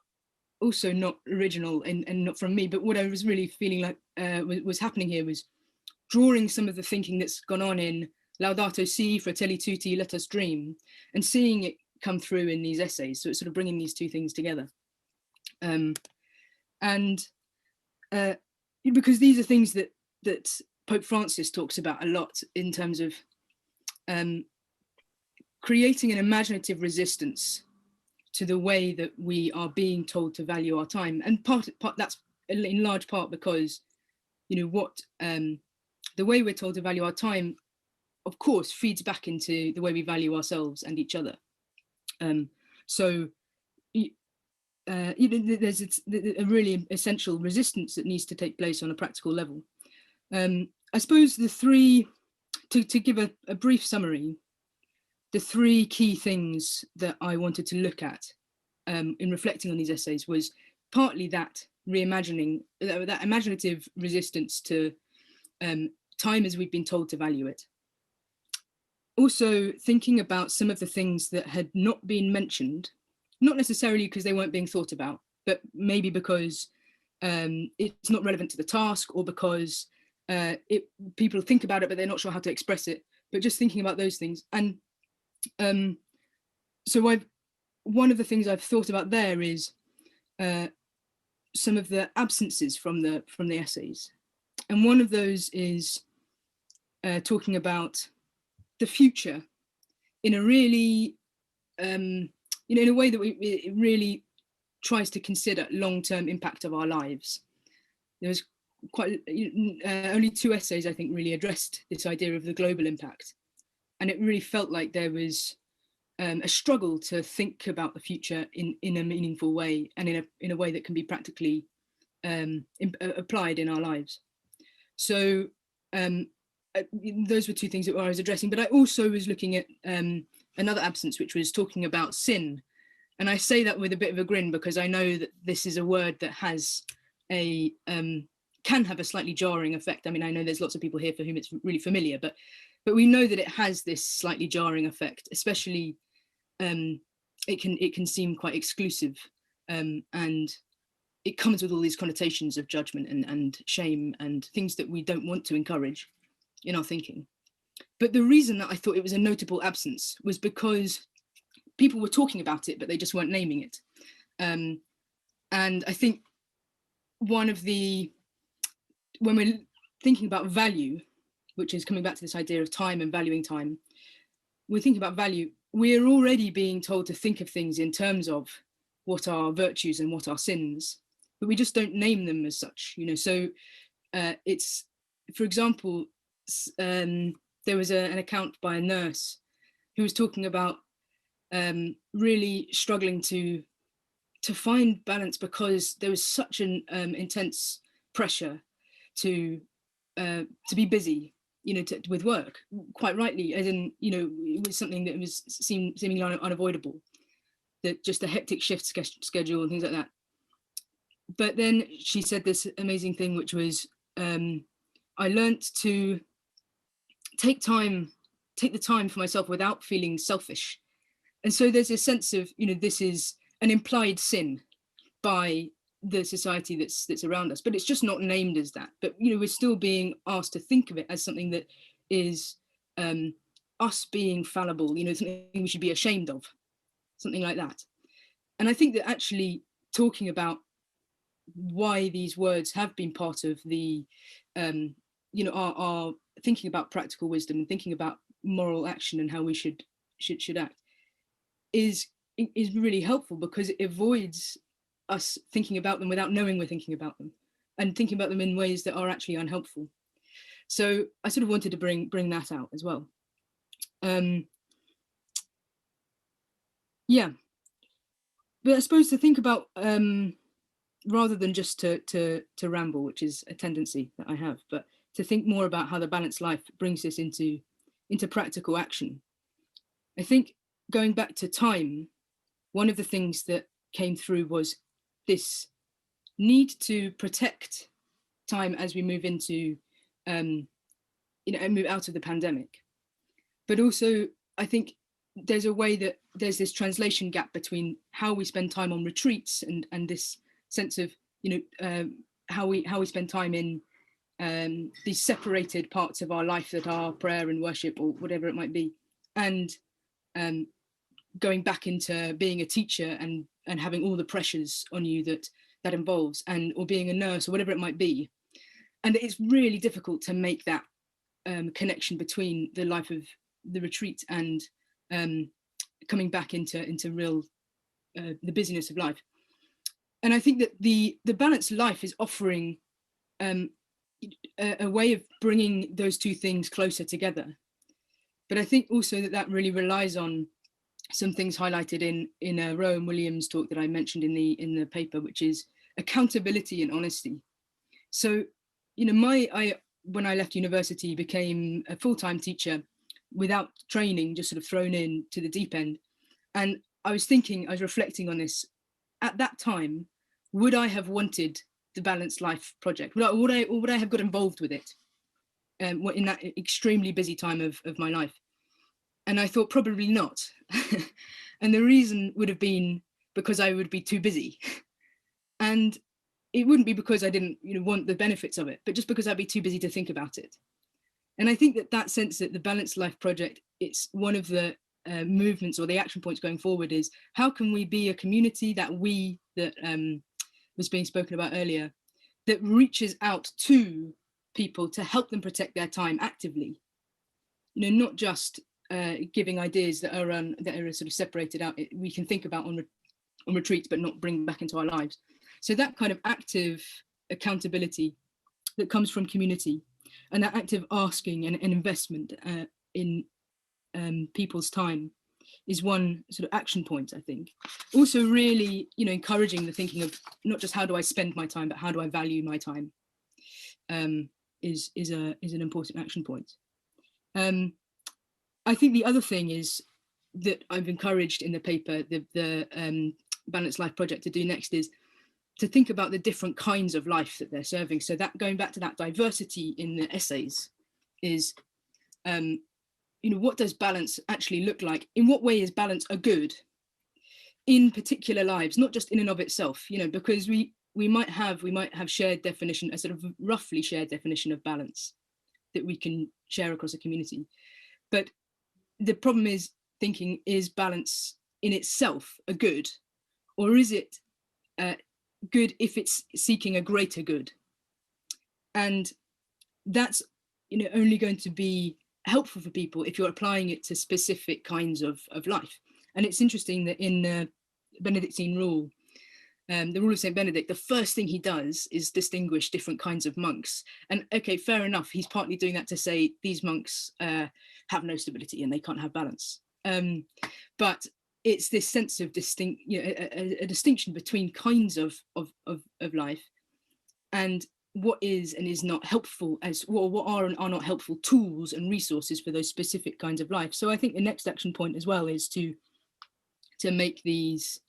original and not from me, but what I was really feeling like was happening here was drawing some of the thinking that's gone on in Laudato Si, Fratelli Tutti, Let Us Dream, and seeing it come through in these essays. So it's sort of bringing these two things together. Because these are things that Pope Francis talks about a lot, in terms of creating an imaginative resistance to the way that we are being told to value our time. And part that's in large part because, the way we're told to value our time, of course, feeds back into the way we value ourselves and each other. There's a really essential resistance that needs to take place on a practical level. I suppose the three, to give a brief summary, the three key things that I wanted to look at in reflecting on these essays was partly that reimagining, that imaginative resistance to time as we've been told to value it. Also thinking about some of the things that had not been mentioned, not necessarily because they weren't being thought about, but maybe because it's not relevant to the task, or because people think about it but they're not sure how to express it, but just thinking about those things. And so one of the things I've thought about there is some of the absences from the essays, and one of those is talking about the future in a really in a way that it really tries to consider long-term impact of our lives. There was quite only 2 essays, I think, really addressed this idea of the global impact, and it really felt like there was a struggle to think about the future in a meaningful way, and in a way that can be practically applied in our lives. So those were 2 things that I was addressing, but I also was looking at another absence, which was talking about sin. And I say that with a bit of a grin, because I know that this is a word that has can have a slightly jarring effect. I mean, I know there's lots of people here for whom it's really familiar, but we know that it has this slightly jarring effect, especially it can seem quite exclusive, and it comes with all these connotations of judgment and shame and things that we don't want to encourage in our thinking. But the reason that I thought it was a notable absence was because people were talking about it, but they just weren't naming it. And I think when we're thinking about value, which is coming back to this idea of time and valuing time, we're thinking about value, we're already being told to think of things in terms of what are virtues and what are sins, but we just don't name them as such, So it's, for example, there was an account by a nurse who was talking about really struggling to find balance, because there was such an intense pressure to be busy, with work, quite rightly, as in, it was something that was seemingly unavoidable, that just a hectic shift schedule and things like that. But then she said this amazing thing, which was, I learned to take the time for myself without feeling selfish. And so there's a sense of, this is an implied sin by the society that's around us, but it's just not named as that. But we're still being asked to think of it as something that is us being fallible, something we should be ashamed of, something like that. And I think that actually talking about why these words have been part of the, you know, our thinking about practical wisdom and thinking about moral action and how we should act is really helpful, because it avoids us thinking about them without knowing we're thinking about them, and thinking about them in ways that are actually unhelpful. So I sort of wanted to bring that out as well. Yeah, but I suppose to think about, rather than just to ramble, which is a tendency that I have, but to think more about how the balanced life brings this into practical action. I think going back to time, one of the things that came through was this need to protect time as we move into, you know, and move out of the pandemic. But also, I think there's a way that there's this translation gap between how we spend time on retreats and this sense of, you know, how we spend time in these separated parts of our life that are prayer and worship or whatever it might be, and going back into being a teacher and having all the pressures on you that involves, and or being a nurse or whatever it might be. And it's really difficult to make that connection between the life of the retreat and coming back into real the busyness of life. And I think that the balanced life is offering a way of bringing those two things closer together. But I think also that really relies on some things highlighted in Rowan Williams' talk that I mentioned in the paper, which is accountability and honesty. So, you know, when I left university, became a full-time teacher without training, just sort of thrown in to the deep end. And I was reflecting on this. At that time, would I have wanted the Balanced Life Project? Would I have got involved with it in that extremely busy time of my life? And I thought probably not. And the reason would have been because I would be too busy. And it wouldn't be because I didn't, you know, want the benefits of it, but just because I'd be too busy to think about it. And I think that sense that the Balanced Life Project, it's one of the movements or the action points going forward is how can we be a community that was being spoken about earlier, that reaches out to people to help them protect their time actively, you know, not just giving ideas that are sort of separated out. We can think about on retreats, but not bring back into our lives. So that kind of active accountability that comes from community, and that active asking and investment in people's time is one sort of action point, I think. Also really, you know, encouraging the thinking of not just how do I spend my time, but how do I value my time is an important action point. I think the other thing is that I've encouraged in the paper, the Balanced Life Project to do next is to think about the different kinds of life that they're serving. So that going back to that diversity in the essays is, you know, what does balance actually look like? In what way is balance a good in particular lives, not just in and of itself, you know, because we might have shared definition, a sort of roughly shared definition of balance that we can share across a community. But the problem is thinking, is balance in itself a good, or is it good if it's seeking a greater good? And that's, you know, only going to be helpful for people if you're applying it to specific kinds of life. And it's interesting that in the Benedictine Rule, the Rule of St. Benedict, the first thing he does is distinguish different kinds of monks. And okay, fair enough, he's partly doing that to say these monks have no stability and they can't have balance. But it's this sense of a distinction between kinds of life, and what is and is not helpful, as well, what are and are not helpful tools and resources for those specific kinds of life. So I think the next action point as well is to make these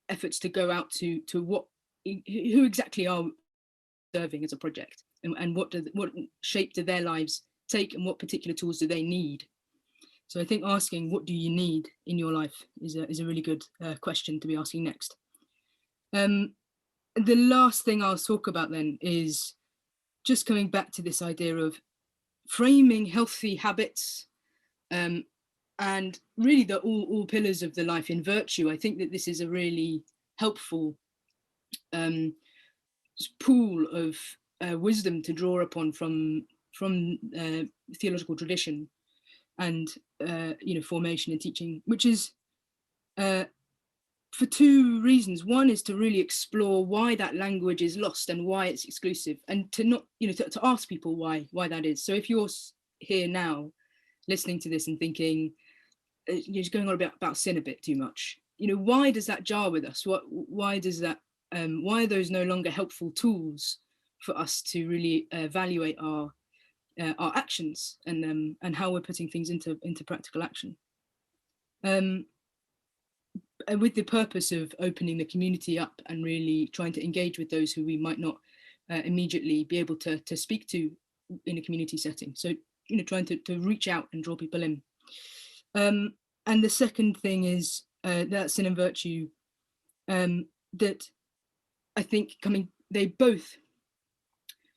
efforts to go out to who exactly are serving as a project, and what shape do their lives take, and what particular tools do they need. So I think asking what do you need in your life is a really good question to be asking next. The last thing I'll talk about then is just coming back to this idea of framing healthy habits, and really all pillars of the life in virtue. I think that this is a really helpful pool of wisdom to draw upon from theological tradition and formation and teaching, which is for two reasons. One is to really explore why that language is lost and why it's exclusive, and to not, to ask people why that is. So if you're here now listening to this and thinking, you're just going on about sin a bit too much, why does that jar with us? Why does that, why are those no longer helpful tools for us to really evaluate our actions and how we're putting things into practical action? With the purpose of opening the community up and really trying to engage with those who we might not immediately be able to speak to in a community setting. So, trying to reach out and draw people in. And the second thing is that sin and virtue, that I think they both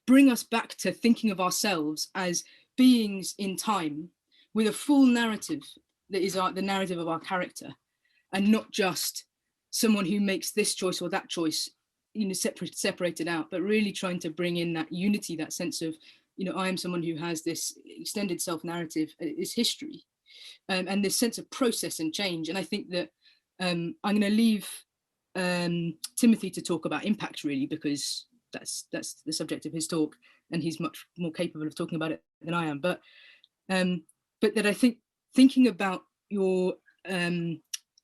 bring us back to thinking of ourselves as beings in time with a full narrative that is the narrative of our character, and not just someone who makes this choice or that choice, separated out, but really trying to bring in that unity, that sense of, I am someone who has this extended self-narrative, this history, and this sense of process and change. And I think that I'm going to leave Timothy to talk about impact, really, because that's the subject of his talk, and he's much more capable of talking about it than I am. But that I think thinking about your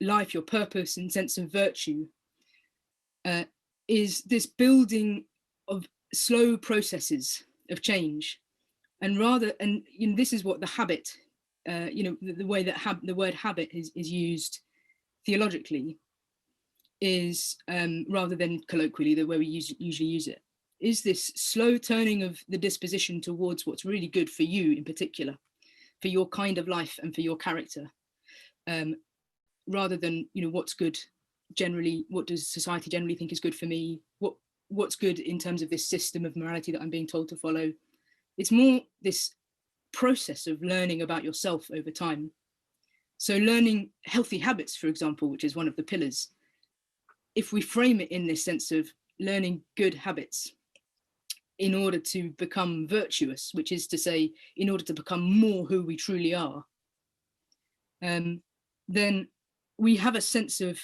life, your purpose and sense of virtue is this building of slow processes of change, and this is what the habit, the way that the word habit is used theologically, is rather than colloquially the way we usually use it, is this slow turning of the disposition towards what's really good for you in particular, for your kind of life and for your character, rather than what's good generally, what does society generally think is good for me, what's good in terms of this system of morality that I'm being told to follow. It's more this process of learning about yourself over time. So learning healthy habits, for example, which is one of the pillars, if we frame it in this sense of learning good habits in order to become virtuous, which is to say, in order to become more who we truly are, then we have a sense of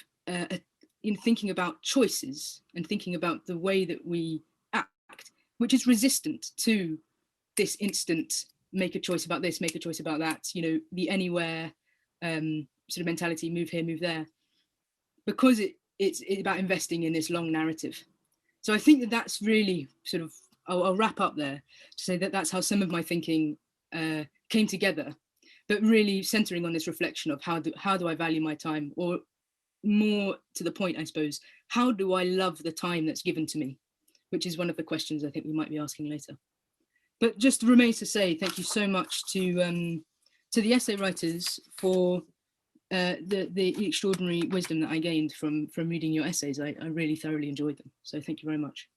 in thinking about choices and thinking about the way that we act, which is resistant to this instant, make a choice about this, make a choice about that, the anywhere sort of mentality, move here, move there, because it's about investing in this long narrative. So I think that that's really sort of, I'll wrap up there to say that that's how some of my thinking came together, but really centering on this reflection of how do I value my time, or more to the point, I suppose, how do I love the time that's given to me, which is one of the questions I think we might be asking later. But just remains to say thank you so much to the essay writers for the extraordinary wisdom that I gained from reading your essays. I really thoroughly enjoyed them. So thank you very much.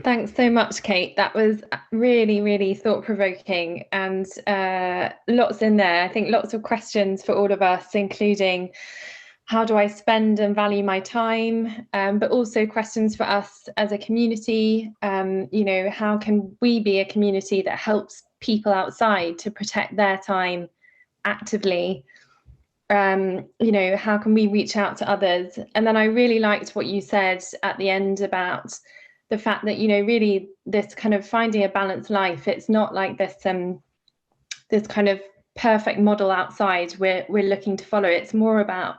Thanks so much, Kate. That was really, really thought-provoking, and lots in there. I think lots of questions for all of us, including how do I spend and value my time, but also questions for us as a community. How can we be a community that helps people outside to protect their time actively? How can we reach out to others? And then I really liked what you said at the end about the fact that, really this kind of finding a balanced life, it's not like this this kind of perfect model outside we're looking to follow. It's more about,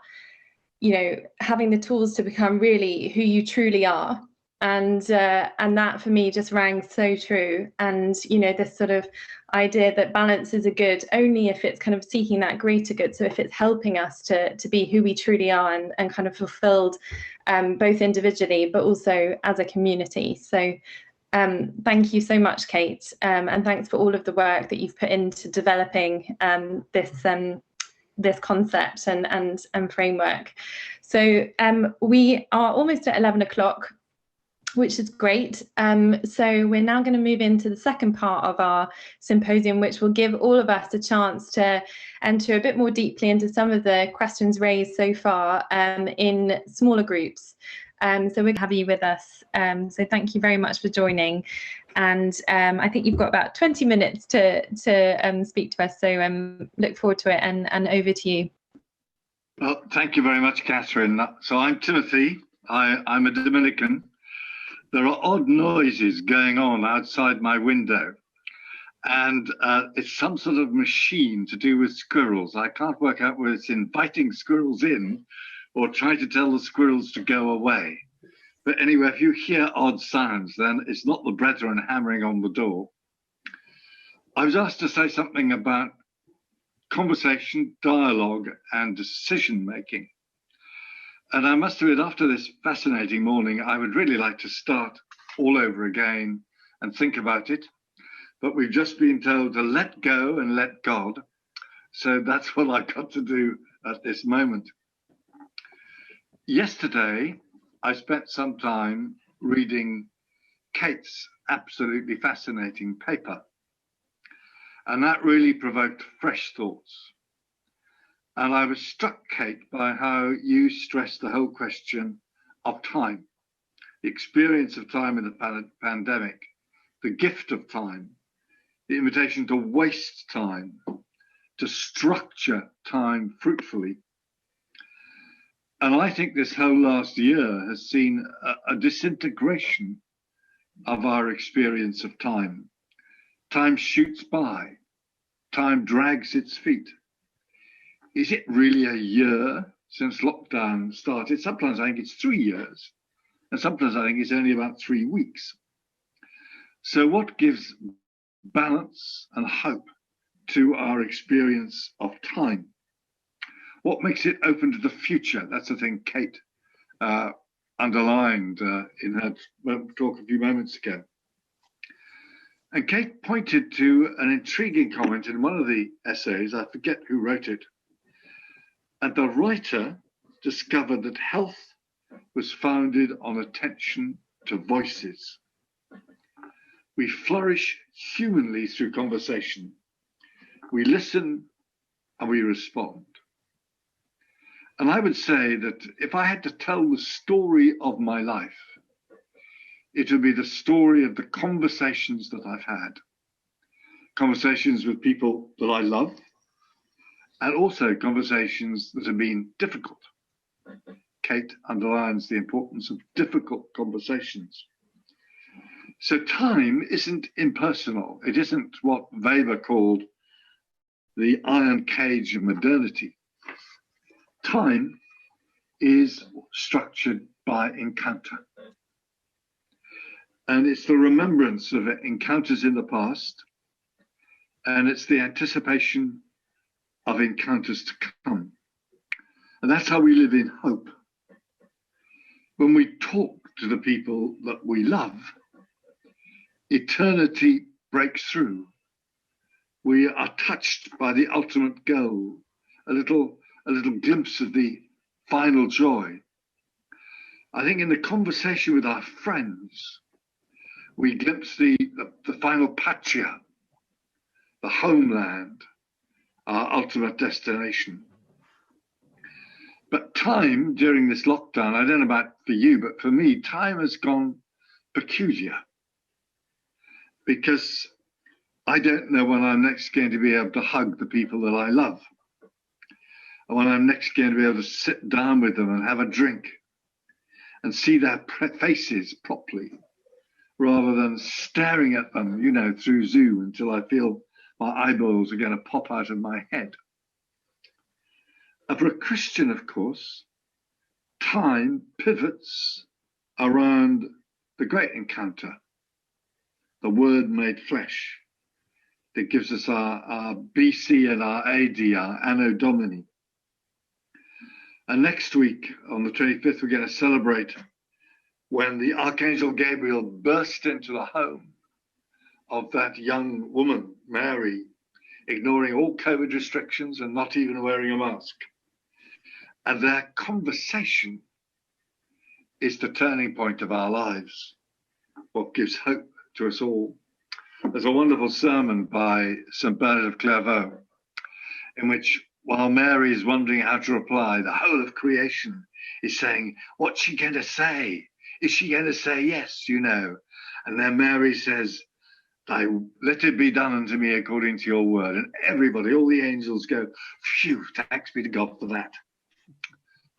having the tools to become really who you truly are. And that for me just rang so true. And, this sort of idea that balance is a good only if it's kind of seeking that greater good. So if it's helping us to be who we truly are and kind of fulfilled, both individually, but also as a community. So thank you so much, Kate. And thanks for all of the work that you've put into developing this concept and framework. So we are almost at 11 o'clock. Which is great. So we're now going to move into the second part of our symposium, which will give all of us a chance to enter a bit more deeply into some of the questions raised so far in smaller groups. So we'll have you with us. So thank you very much for joining. And I think you've got about 20 minutes to speak to us. So look forward to it, and over to you. Well, thank you very much, Catherine. So I'm Timothy. I'm a Dominican. There are odd noises going on outside my window, and it's some sort of machine to do with squirrels. I can't work out whether it's inviting squirrels in or trying to tell the squirrels to go away. But anyway, if you hear odd sounds, then it's not the brethren hammering on the door. I was asked to say something about conversation, dialogue, and decision making. And I must admit, after this fascinating morning, I would really like to start all over again and think about it. But we've just been told to let go and let God. So that's what I've got to do at this moment. Yesterday, I spent some time reading Kate's absolutely fascinating paper. And that really provoked fresh thoughts. And I was struck, Kate, by how you stressed the whole question of time, the experience of time in the pandemic, the gift of time, the invitation to waste time, to structure time fruitfully. And I think this whole last year has seen a disintegration of our experience of time. Time shoots by, time drags its feet. Is it really a year since lockdown started? Sometimes I think it's 3 years, and sometimes I think it's only about 3 weeks. So what gives balance and hope to our experience of time? What makes it open to the future? That's the thing Kate underlined in her talk a few moments ago. And Kate pointed to an intriguing comment in one of the essays, I forget who wrote it, and the writer discovered that health was founded on attention to voices. We flourish humanly through conversation. We listen and we respond. And I would say that if I had to tell the story of my life, it would be the story of the conversations that I've had. Conversations with people that I love, and also conversations that have been difficult. Kate underlines the importance of difficult conversations. So time isn't impersonal. It isn't what Weber called the iron cage of modernity. Time is structured by encounter. And it's the remembrance of encounters in the past, and it's the anticipation of encounters to come. And that's how we live in hope. When we talk to the people that we love, eternity breaks through. We are touched by the ultimate goal, a little glimpse of the final joy. I think in the conversation with our friends, we glimpse the final patria, the homeland, our ultimate destination. But time during this lockdown, I don't know about for you, but for me, time has gone peculiar, because I don't know when I'm next going to be able to hug the people that I love, and when I'm next going to be able to sit down with them and have a drink and see their faces properly, rather than staring at them, you know, through Zoom until I feel my eyeballs are going to pop out of my head. And for a Christian, of course, time pivots around the great encounter, the Word made flesh, that gives us our BC and our AD, our Anno Domini. And next week, on the 25th, we're going to celebrate when the Archangel Gabriel burst into the home of that young woman, Mary, ignoring all COVID restrictions and not even wearing a mask. And their conversation is the turning point of our lives, what gives hope to us all. There's a wonderful sermon by St. Bernard of Clairvaux in which while Mary is wondering how to reply, the whole of creation is saying, what's she going to say? Is she going to say yes, you know? And then Mary says, let it be done unto me according to your word. And everybody, all the angels go, phew, thanks be to God for that.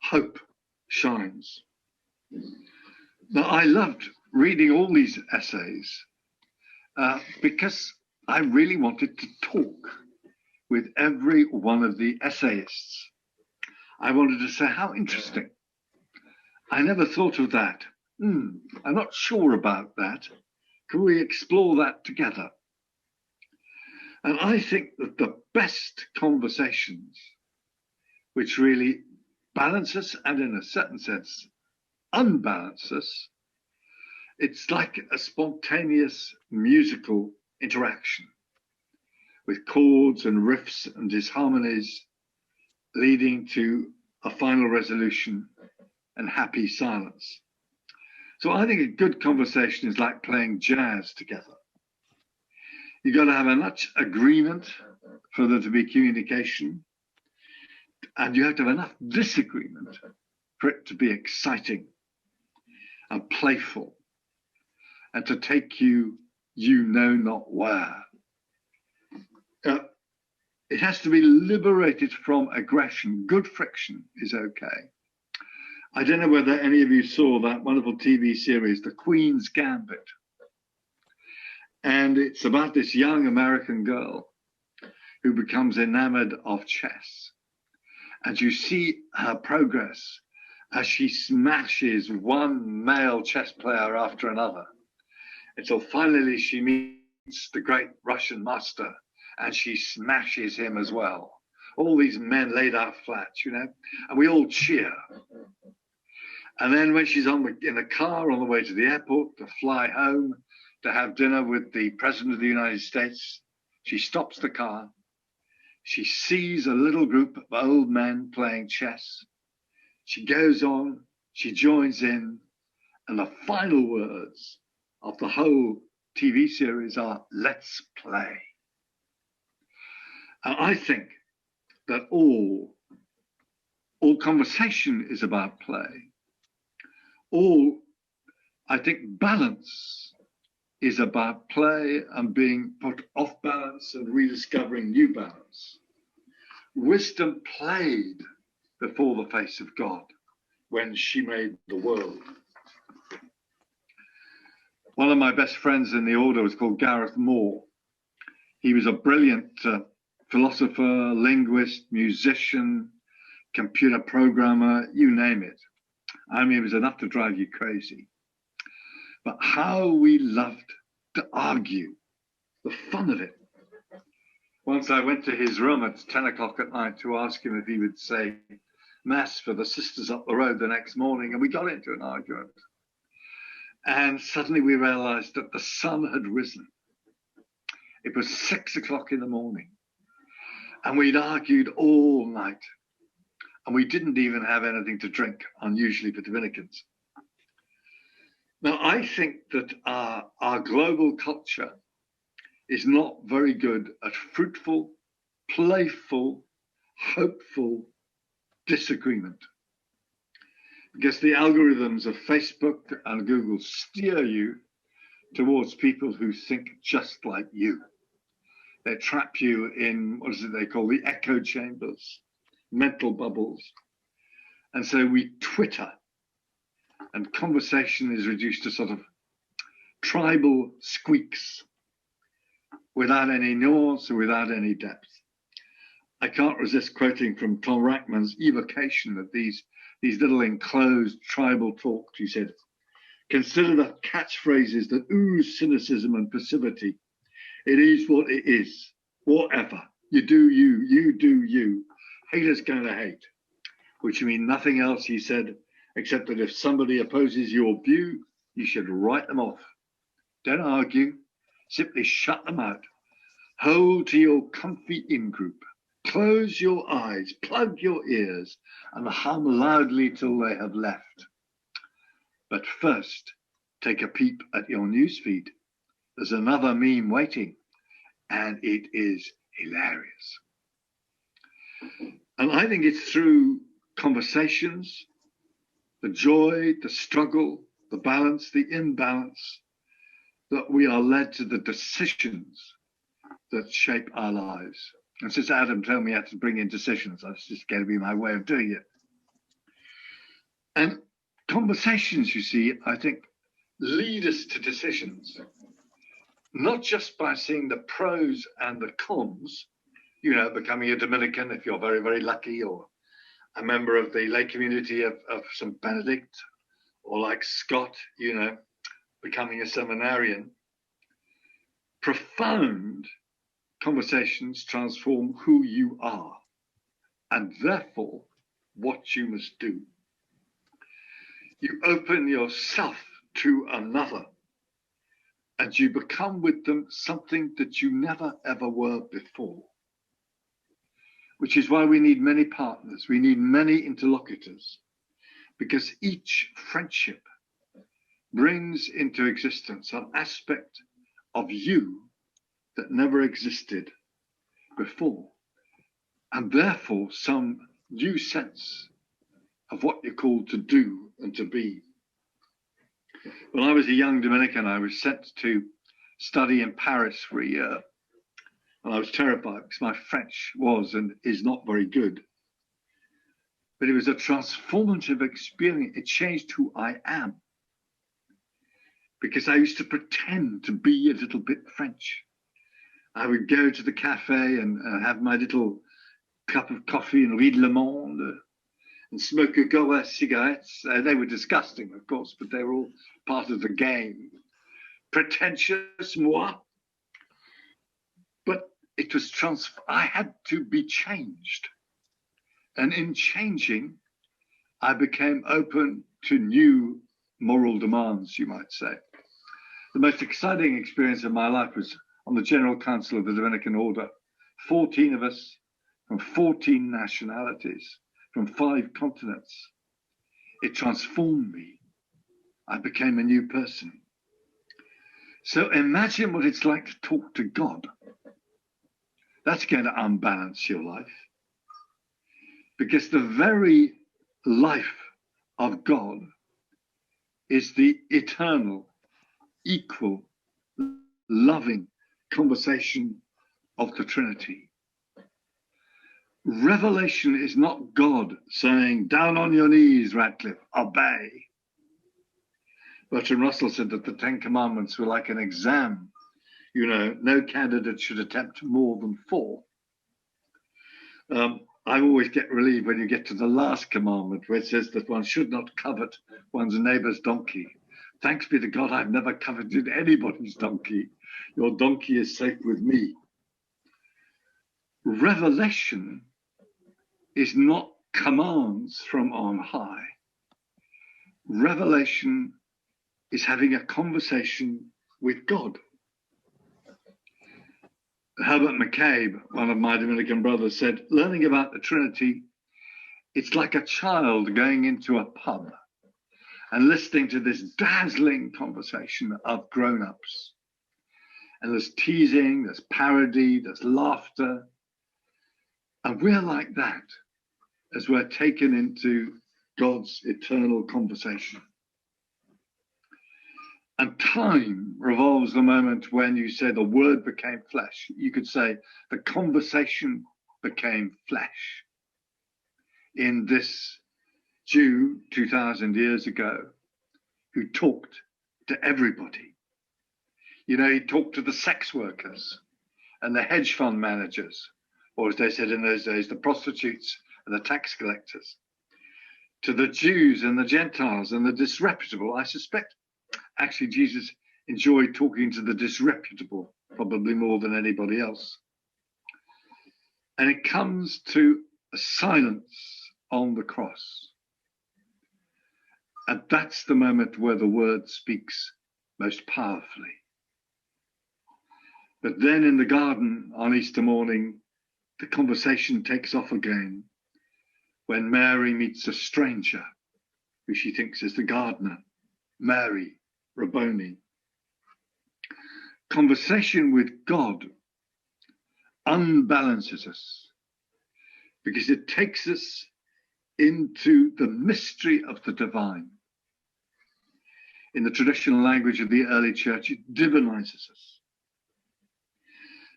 Hope shines. Now, I loved reading all these essays because I really wanted to talk with every one of the essayists. I wanted to say, how interesting. I never thought of that. I'm not sure about that. Can we explore that together? And I think that the best conversations, which really balance us and in a certain sense unbalance us, it's like a spontaneous musical interaction with chords and riffs and disharmonies leading to a final resolution and happy silence. So I think a good conversation is like playing jazz together. You've got to have enough agreement for there to be communication, and you have to have enough disagreement for it to be exciting and playful and to take you know not where. It has to be liberated from aggression. Good friction is okay. I don't know whether any of you saw that wonderful TV series, The Queen's Gambit. And it's about this young American girl who becomes enamored of chess. And you see her progress as she smashes one male chess player after another, until finally she meets the great Russian master and she smashes him as well. All these men laid out flat, you know, and we all cheer. And then when she's in the car on the way to the airport to fly home to have dinner with the President of the United States, she stops the car. She sees a little group of old men playing chess. She goes on, she joins in, and the final words of the whole TV series are, let's play. And I think that all conversation is about play. I think balance is about play and being put off balance and rediscovering new balance. Wisdom played before the face of God when she made the world. One of my best friends in the order was called Gareth Moore. He was a brilliant philosopher, linguist, musician, computer programmer, you name it. I mean, it was enough to drive you crazy. But how we loved to argue, the fun of it. Once I went to his room at 10 o'clock at night to ask him if he would say mass for the sisters up the road the next morning, and we got into an argument. And suddenly we realized that the sun had risen. It was 6 o'clock in the morning, and we'd argued all night. And we didn't even have anything to drink, unusually for Dominicans. Now, I think that our global culture is not very good at fruitful, playful, hopeful disagreement. Because the algorithms of Facebook and Google steer you towards people who think just like you. They trap you in, what is it they call the echo chambers, mental bubbles. And so we Twitter, and conversation is reduced to sort of tribal squeaks without any nuance or without any depth. I can't resist quoting from Tom Rackman's evocation of these little enclosed tribal talks. He said, consider the catchphrases that ooze cynicism and passivity. It is what it is, whatever. You do you, you do you. Haters gonna hate, which means nothing else, he said, except that if somebody opposes your view, you should write them off. Don't argue, simply shut them out. Hold to your comfy in-group. Close your eyes, plug your ears, and hum loudly till they have left. But first, take a peep at your newsfeed. There's another meme waiting, and it is hilarious. And I think it's through conversations, the joy, the struggle, the balance, the imbalance, that we are led to the decisions that shape our lives. And since Adam told me I had to bring in decisions, that's just going to be my way of doing it. And conversations, you see, I think, lead us to decisions, not just by seeing the pros and the cons, you know, becoming a Dominican if you're very, very lucky, or a member of the lay community of St. Benedict, or like Scott, you know, becoming a seminarian. Profound conversations transform who you are, and therefore what you must do. You open yourself to another, and you become with them something that you never ever were before. Which is why we need many partners, we need many interlocutors, because each friendship brings into existence an aspect of you that never existed before, and therefore some new sense of what you're called to do and to be. When I was a young Dominican, I was sent to study in Paris for a year, and I was terrified because my French was and is not very good. But it was a transformative experience. It changed who I am, because I used to pretend to be a little bit French. I would go to the cafe and have my little cup of coffee and read Le Monde and smoke a Gareth cigarettes. They were disgusting, of course, but they were all part of the game. Pretentious, moi. But it was I had to be changed. And in changing, I became open to new moral demands, you might say. The most exciting experience of my life was on the General Council of the Dominican Order. 14 of us from 14 nationalities, from 5 continents. It transformed me. I became a new person. So imagine what it's like to talk to God. That's going to unbalance your life. Because the very life of God is the eternal, equal, loving conversation of the Trinity. Revelation is not God saying, down on your knees, Radcliffe, obey. Bertrand Russell said that the 10 Commandments were like an exam. You know, no candidate should attempt more than 4. I always get relieved when you get to the last commandment, where it says that one should not covet one's neighbor's donkey. Thanks be to God, I've never coveted anybody's donkey. Your donkey is safe with me. Revelation is not commands from on high. Revelation is having a conversation with God. Herbert McCabe, one of my Dominican brothers, said, learning about the Trinity, it's like a child going into a pub and listening to this dazzling conversation of grown-ups. And there's teasing, there's parody, there's laughter. And we're like that as we're taken into God's eternal conversation. And time revolves the moment when you say the word became flesh. You could say the conversation became flesh. In this Jew 2,000 years ago who talked to everybody. You know, he talked to the sex workers and the hedge fund managers, or as they said in those days, the prostitutes and the tax collectors, to the Jews and the Gentiles and the disreputable. I suspect actually Jesus enjoyed talking to the disreputable, probably more than anybody else. And it comes to a silence on the cross. And that's the moment where the word speaks most powerfully. But then in the garden on Easter morning, the conversation takes off again when Mary meets a stranger who she thinks is the gardener, Mary Rabboni. Conversation with God unbalances us because it takes us into the mystery of the divine. In the traditional language of the early church, it divinizes us.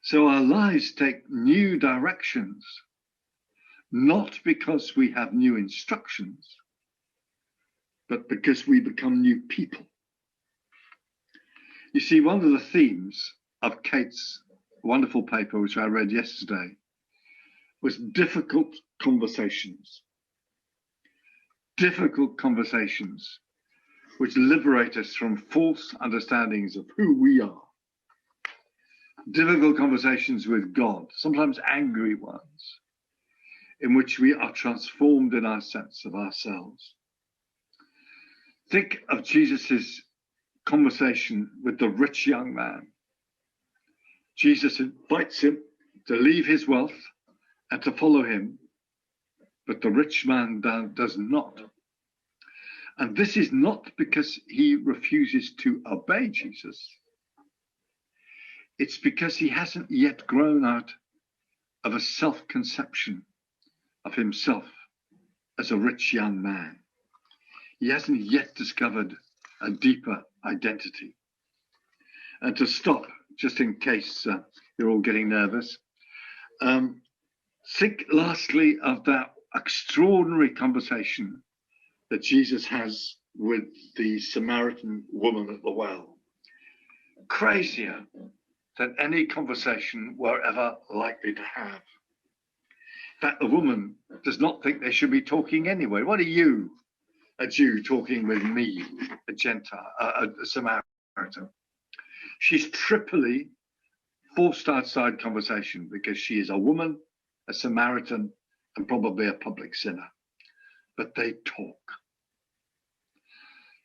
So our lives take new directions, not because we have new instructions, but because we become new people. You see, one of the themes of Kate's wonderful paper, which I read yesterday, was difficult conversations. Difficult conversations which liberate us from false understandings of who we are. Difficult conversations with God, sometimes angry ones, in which we are transformed in our sense of ourselves. Think of Jesus's conversation with the rich young man. Jesus invites him to leave his wealth and to follow him, but the rich man does not. And this is not because he refuses to obey Jesus. It's because he hasn't yet grown out of a self-conception of himself as a rich young man. He hasn't yet discovered a deeper identity. And to stop, just in case you're all getting nervous, think lastly of that extraordinary conversation that Jesus has with the Samaritan woman at the well. Crazier than any conversation we're ever likely to have. In fact, the woman does not think they should be talking anyway. What are you, a Jew, talking with me, a Gentile, a Samaritan? She's triply forced outside conversation because she is a woman, a Samaritan, and probably a public sinner. But they talk.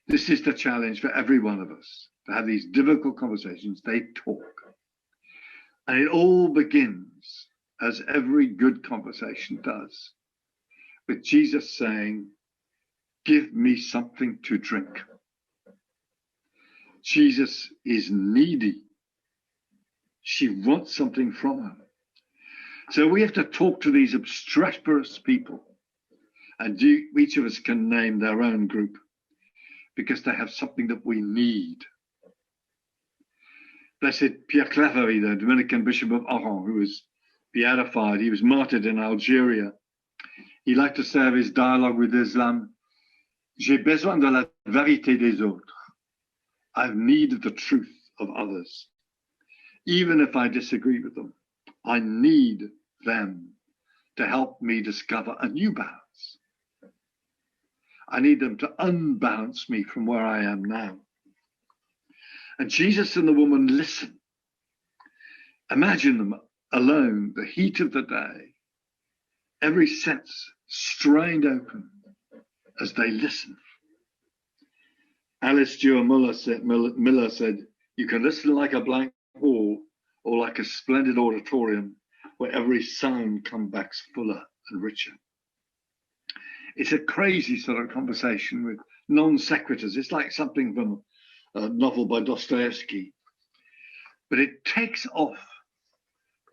This is the challenge for every one of us, to have these difficult conversations. They talk. And it all begins, as every good conversation does, with Jesus saying, "Give me something to drink." Jesus is needy. She wants something from him. So we have to talk to these obstreperous people, and each of us can name their own group, because they have something that we need. Blessed Pierre Claverie, the Dominican Bishop of Oran, who was beatified, he was martyred in Algeria. He liked to say of his dialogue with Islam, "J'ai besoin de la vérité des autres." I have need of the truth of others. Even if I disagree with them, I need them to help me discover a new balance. I need them to unbalance me from where I am now. And Jesus and the woman listen. Imagine them alone, the heat of the day, every sense strained open as they listen. Alice Dewar Miller said, "You can listen like a blank wall or like a splendid auditorium where every sound comes back fuller and richer." It's a crazy sort of conversation with non sequiturs. It's like something from a novel by Dostoevsky. But it takes off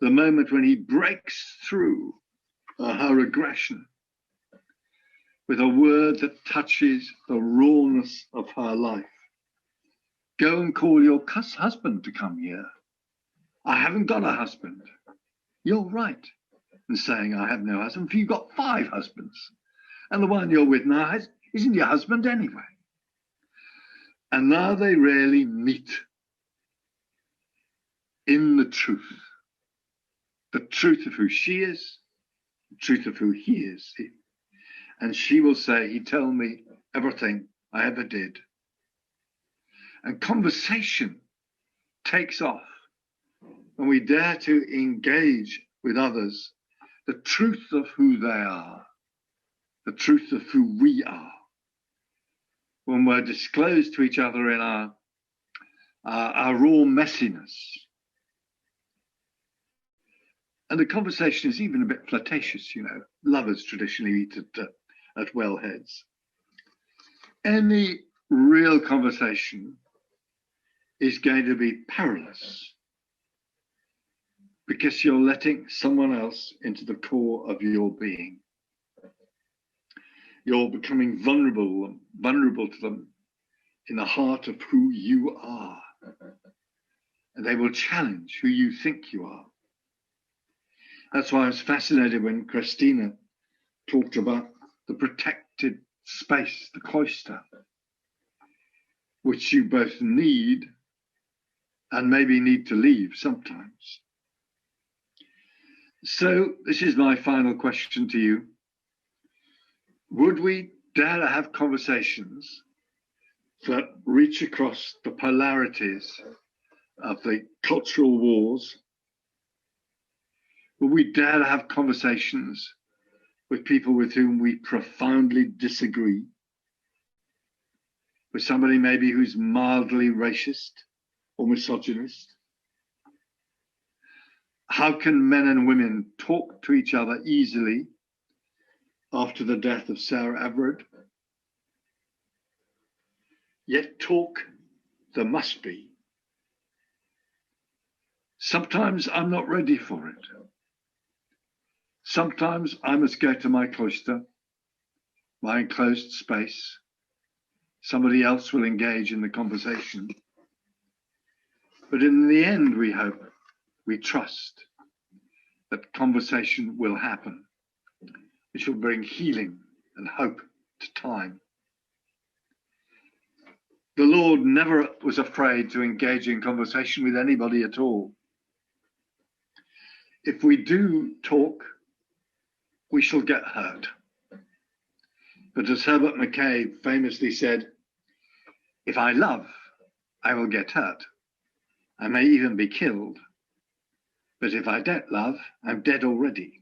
the moment when he breaks through her aggression with a word that touches the rawness of her life. "Go and call your husband to come here." "I haven't got a husband." "You're right in saying I have no husband, for you've got 5 husbands. And the one you're with now isn't your husband anyway. And now they really meet in the truth of who she is, the truth of who he is. And she will say, "He told me everything I ever did." And conversation takes off when we dare to engage with others the truth of who they are, the truth of who we are. When we're disclosed to each other in our raw messiness. And the conversation is even a bit flirtatious, you know. Lovers traditionally eat at wellheads. Any real conversation is going to be perilous, because you're letting someone else into the core of your being. You're becoming vulnerable to them in the heart of who you are. And they will challenge who you think you are. That's why I was fascinated when Christina talked about the protected space, the cloister, which you both need and maybe need to leave sometimes. So this is my final question to you. Would we dare to have conversations that reach across the polarities of the cultural wars? Would we dare to have conversations with people with whom we profoundly disagree? With somebody maybe who's mildly racist or misogynist? How can men and women talk to each other easily after the death of Sarah Everard? Yet talk there must be. Sometimes I'm not ready for it. Sometimes I must go to my cloister, my enclosed space. Somebody else will engage in the conversation. But in the end, we hope, we trust that conversation will happen, which will bring healing and hope to time. The Lord never was afraid to engage in conversation with anybody at all. If we do talk, we shall get hurt. But as Herbert Mackay famously said, if I love, I will get hurt. I may even be killed. But if I don't love, I'm dead already.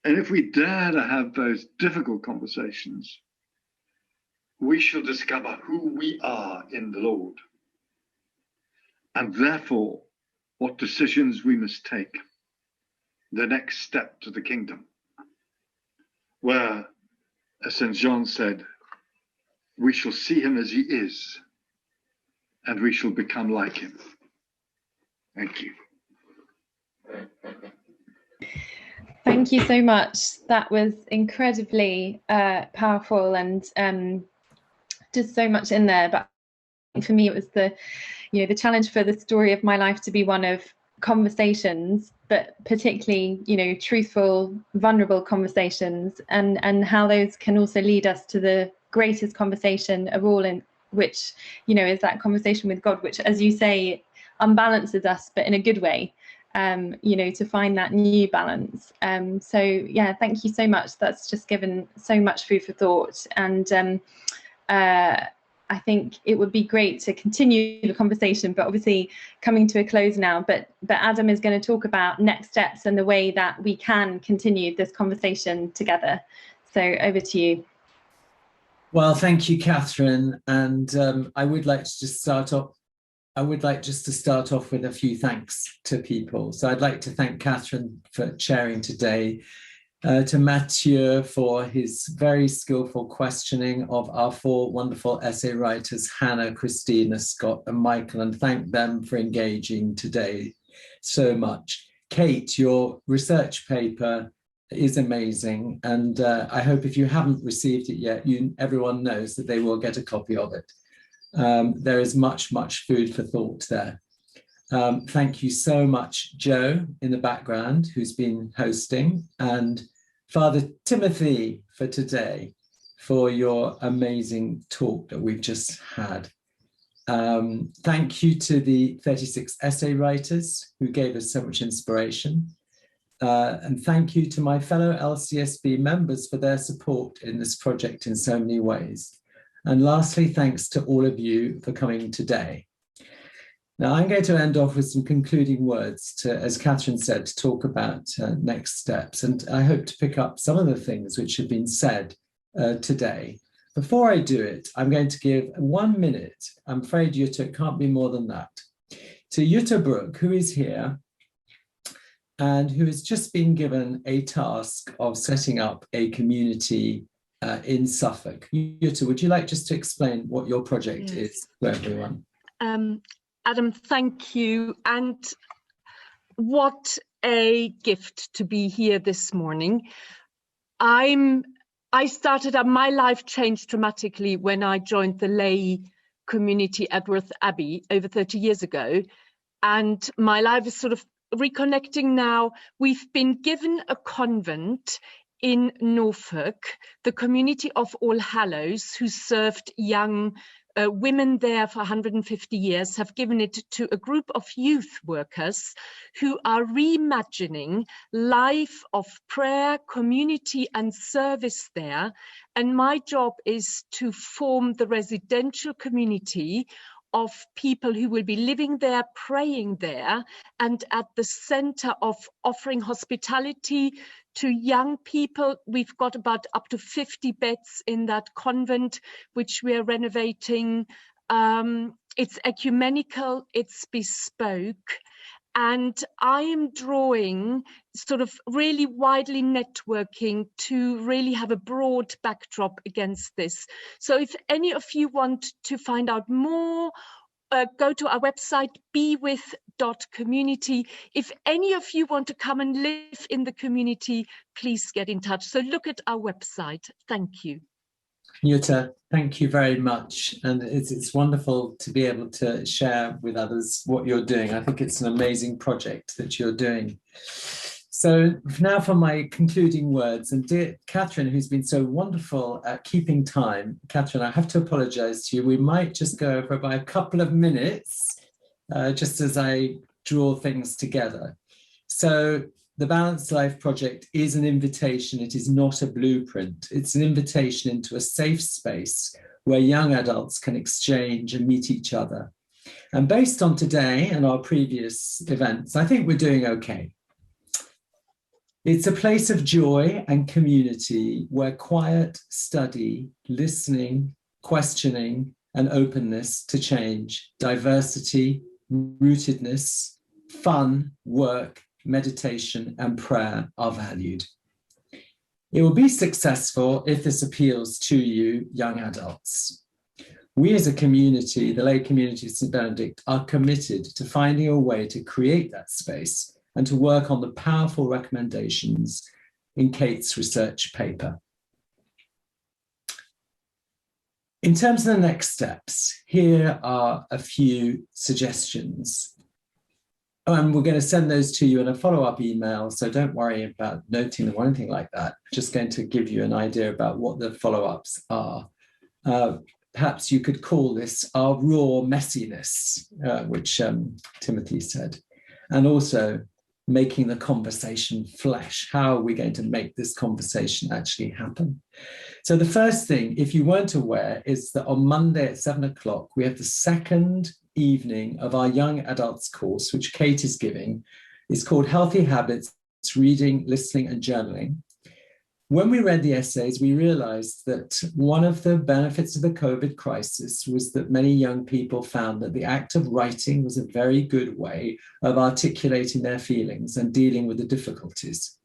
And if we dare to have those difficult conversations, we shall discover who we are in the Lord, and therefore what decisions we must take, the next step to the kingdom, where, as St. John said, we shall see him as he is, and we shall become like him. Thank you. Thank you so much. That was incredibly powerful, and just so much in there. But for me, it was the challenge for the story of my life to be one of conversations, but particularly, truthful, vulnerable conversations, and how those can also lead us to the greatest conversation of all, in which, is that conversation with God, which, as you say, unbalances us, but in a good way, to find that new balance. So yeah, thank you so much. That's just given so much food for thought. And I think it would be great to continue the conversation, but obviously coming to a close now. But Adam is going to talk about next steps and the way that we can continue this conversation together. So over to you. Well, thank you, Catherine. And I would like to just start off. I would like just to start off with a few thanks to people. So I'd like to thank Catherine for chairing today, to Mathieu for his very skillful questioning of our four wonderful essay writers, Hannah, Christina, Scott, and Michael, and thank them for engaging today so much. Kate, your research paper is amazing, and I hope if you haven't received it yet, everyone knows that they will get a copy of it. There is much food for thought there. Thank you so much, Joe, in the background, who's been hosting, and Father Timothy for today, for your amazing talk that we've just had. Thank you to the 36 essay writers who gave us so much inspiration. And thank you to my fellow LCSB members for their support in this project in so many ways. And lastly, thanks to all of you for coming today. Now, I'm going to end off with some concluding words to, as Catherine said, to talk about next steps. And I hope to pick up some of the things which have been said today. Before I do it, I'm going to give 1 minute. I'm afraid, Jutta, it can't be more than that. To Jutta Brook, who is here and who has just been given a task of setting up a community in Suffolk. Jutta, would you like just to explain what your project is to everyone? Adam, thank you. And what a gift to be here this morning. My life changed dramatically when I joined the lay community at Worth Abbey over 30 years ago. And my life is sort of reconnecting now. We've been given a convent in Norfolk, the community of All Hallows, who served young women there for 150 years, have given it to a group of youth workers who are reimagining life of prayer, community and service there. And my job is to form the residential community of people who will be living there, praying there, and at the center of offering hospitality to young people. We've got about up to 50 beds in that convent, which we are renovating. It's ecumenical, it's bespoke. And I am drawing sort of really widely networking to really have a broad backdrop against this. So if any of you want to find out more, go to our website, bewith.community. If any of you want to come and live in the community, please get in touch. So look at our website. Thank you. Jutta, thank you very much. And it's wonderful to be able to share with others what you're doing. I think it's an amazing project that you're doing. So now for my concluding words, and dear Catherine, who's been so wonderful at keeping time. Catherine, I have to apologize to you. We might just go over by a couple of minutes, just as I draw things together. So the Balanced Life Project is an invitation. It is not a blueprint. It's an invitation into a safe space where young adults can exchange and meet each other. And based on today and our previous events, I think we're doing okay. It's a place of joy and community where quiet study, listening, questioning, and openness to change, diversity, rootedness, fun, work, meditation, and prayer are valued. It will be successful if this appeals to you, young adults. We as a community, the lay community of St. Benedict, are committed to finding a way to create that space and to work on the powerful recommendations in Kate's research paper. In terms of the next steps, here are a few suggestions. And we're going to send those to you in a follow-up email, so don't worry about noting them or anything like that. Just going to give you an idea about what the follow-ups are. Perhaps you could call this our raw messiness, which Timothy said, and also making the conversation flesh. How are we going to make this conversation actually happen? So the first thing, if you weren't aware, is that on Monday at 7 o'clock, we have the second evening of our young adults course, which Kate is giving. It's called Healthy Habits, Reading, Listening and Journaling. When we read the essays, we realized that one of the benefits of the COVID crisis was that many young people found that the act of writing was a very good way of articulating their feelings and dealing with the difficulties.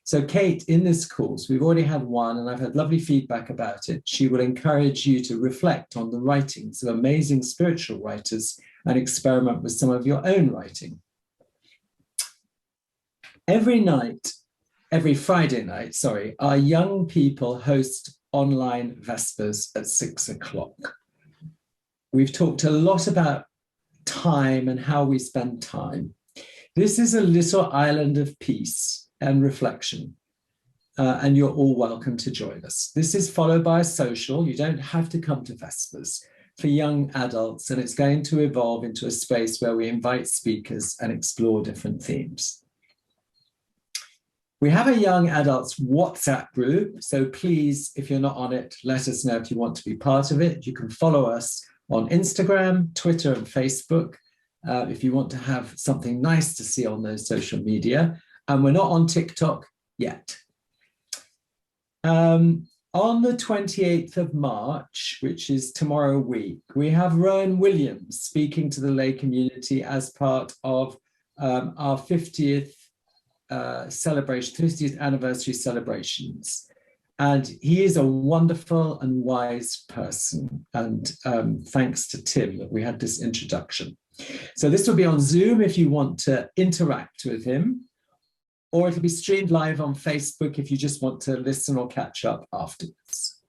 So Kate, in this course, we've already had one and I've had lovely feedback about it. She will encourage you to reflect on the writings of amazing spiritual writers and experiment with some of your own writing. Every Friday night, our young people host online Vespers at 6 o'clock. We've talked a lot about time and how we spend time. This is a little island of peace and reflection, and you're all welcome to join us. This is followed by a social. You don't have to come to Vespers, for young adults, and it's going to evolve into a space where we invite speakers and explore different themes. We have a young adults WhatsApp group, so please, if you're not on it, let us know if you want to be part of it. You can follow us on Instagram, Twitter, and Facebook if you want to have something nice to see on those social media. And we're not on TikTok yet. On the 28th of March, which is tomorrow week, we have Rowan Williams speaking to the lay community as part of our 50th anniversary celebrations. And he is a wonderful and wise person. And thanks to Tim that we had this introduction. So this will be on Zoom if you want to interact with him, or it'll be streamed live on Facebook if you just want to listen or catch up afterwards.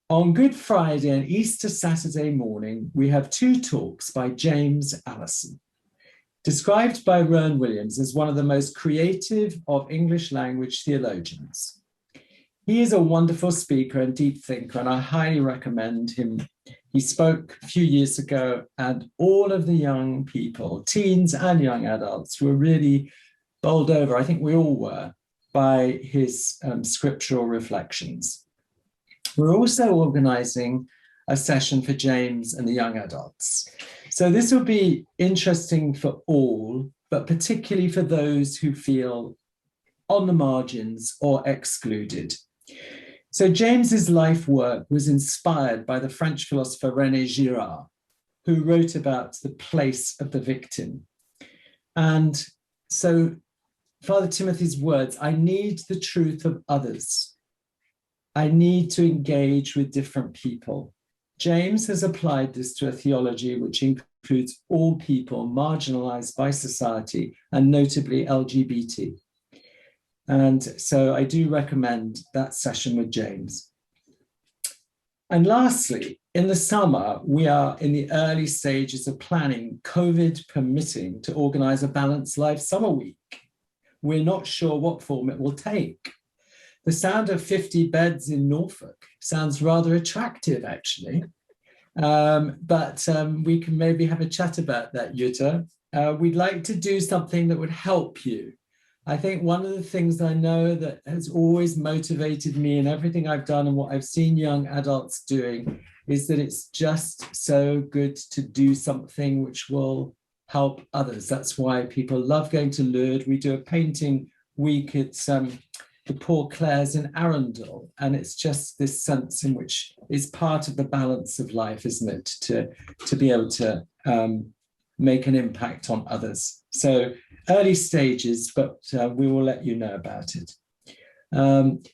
On Good Friday and Easter Saturday morning, we have 2 talks by James Allison, described by Rowan Williams as one of the most creative of English language theologians. He is a wonderful speaker and deep thinker, and I highly recommend him. He spoke a few years ago, and all of the young people, teens and young adults, were really bowled over, I think we all were, by his scriptural reflections. We're also organising a session for James and the young adults. So this will be interesting for all, but particularly for those who feel on the margins or excluded. So James's life work was inspired by the French philosopher René Girard, who wrote about the place of the victim. And so Father Timothy's words, I need the truth of others. I need to engage with different people. James has applied this to a theology which includes all people marginalized by society, and notably LGBT. And so I do recommend that session with James. And lastly, in the summer, we are in the early stages of planning, COVID permitting, to organize a Balanced Life Summer Week. We're not sure what form it will take. The sound of 50 beds in Norfolk sounds rather attractive, actually. But we can maybe have a chat about that, Jutta. We'd like to do something that would help you. I think one of the things I know that has always motivated me in everything I've done and what I've seen young adults doing is that it's just so good to do something which will help others. That's why people love going to Lourdes. We do a painting week at the Poor Clares in Arundel, and it's just this sense in which is part of the balance of life, isn't it, to be able to make an impact on others. So early stages, but we will let you know about it.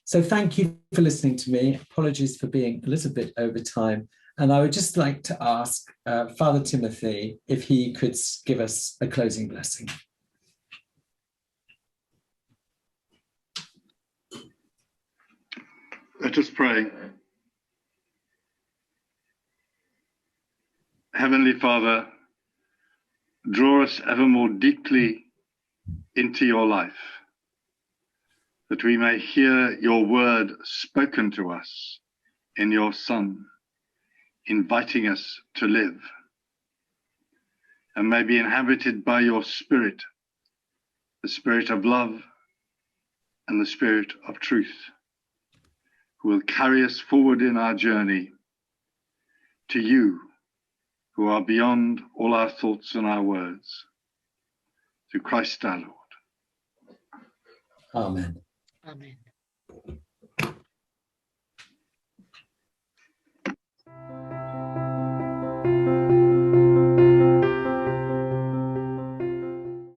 So thank you for listening to me. Apologies for being a little bit over time. And I would just like to ask Father Timothy if he could give us a closing blessing. Let us pray. Heavenly Father, draw us ever more deeply into your life, that we may hear your word spoken to us in your Son, inviting us to live, and may be inhabited by your Spirit, the Spirit of love and the Spirit of truth, who will carry us forward in our journey to you, who are beyond all our thoughts and our words. Through Christ our Lord. Amen. Amen.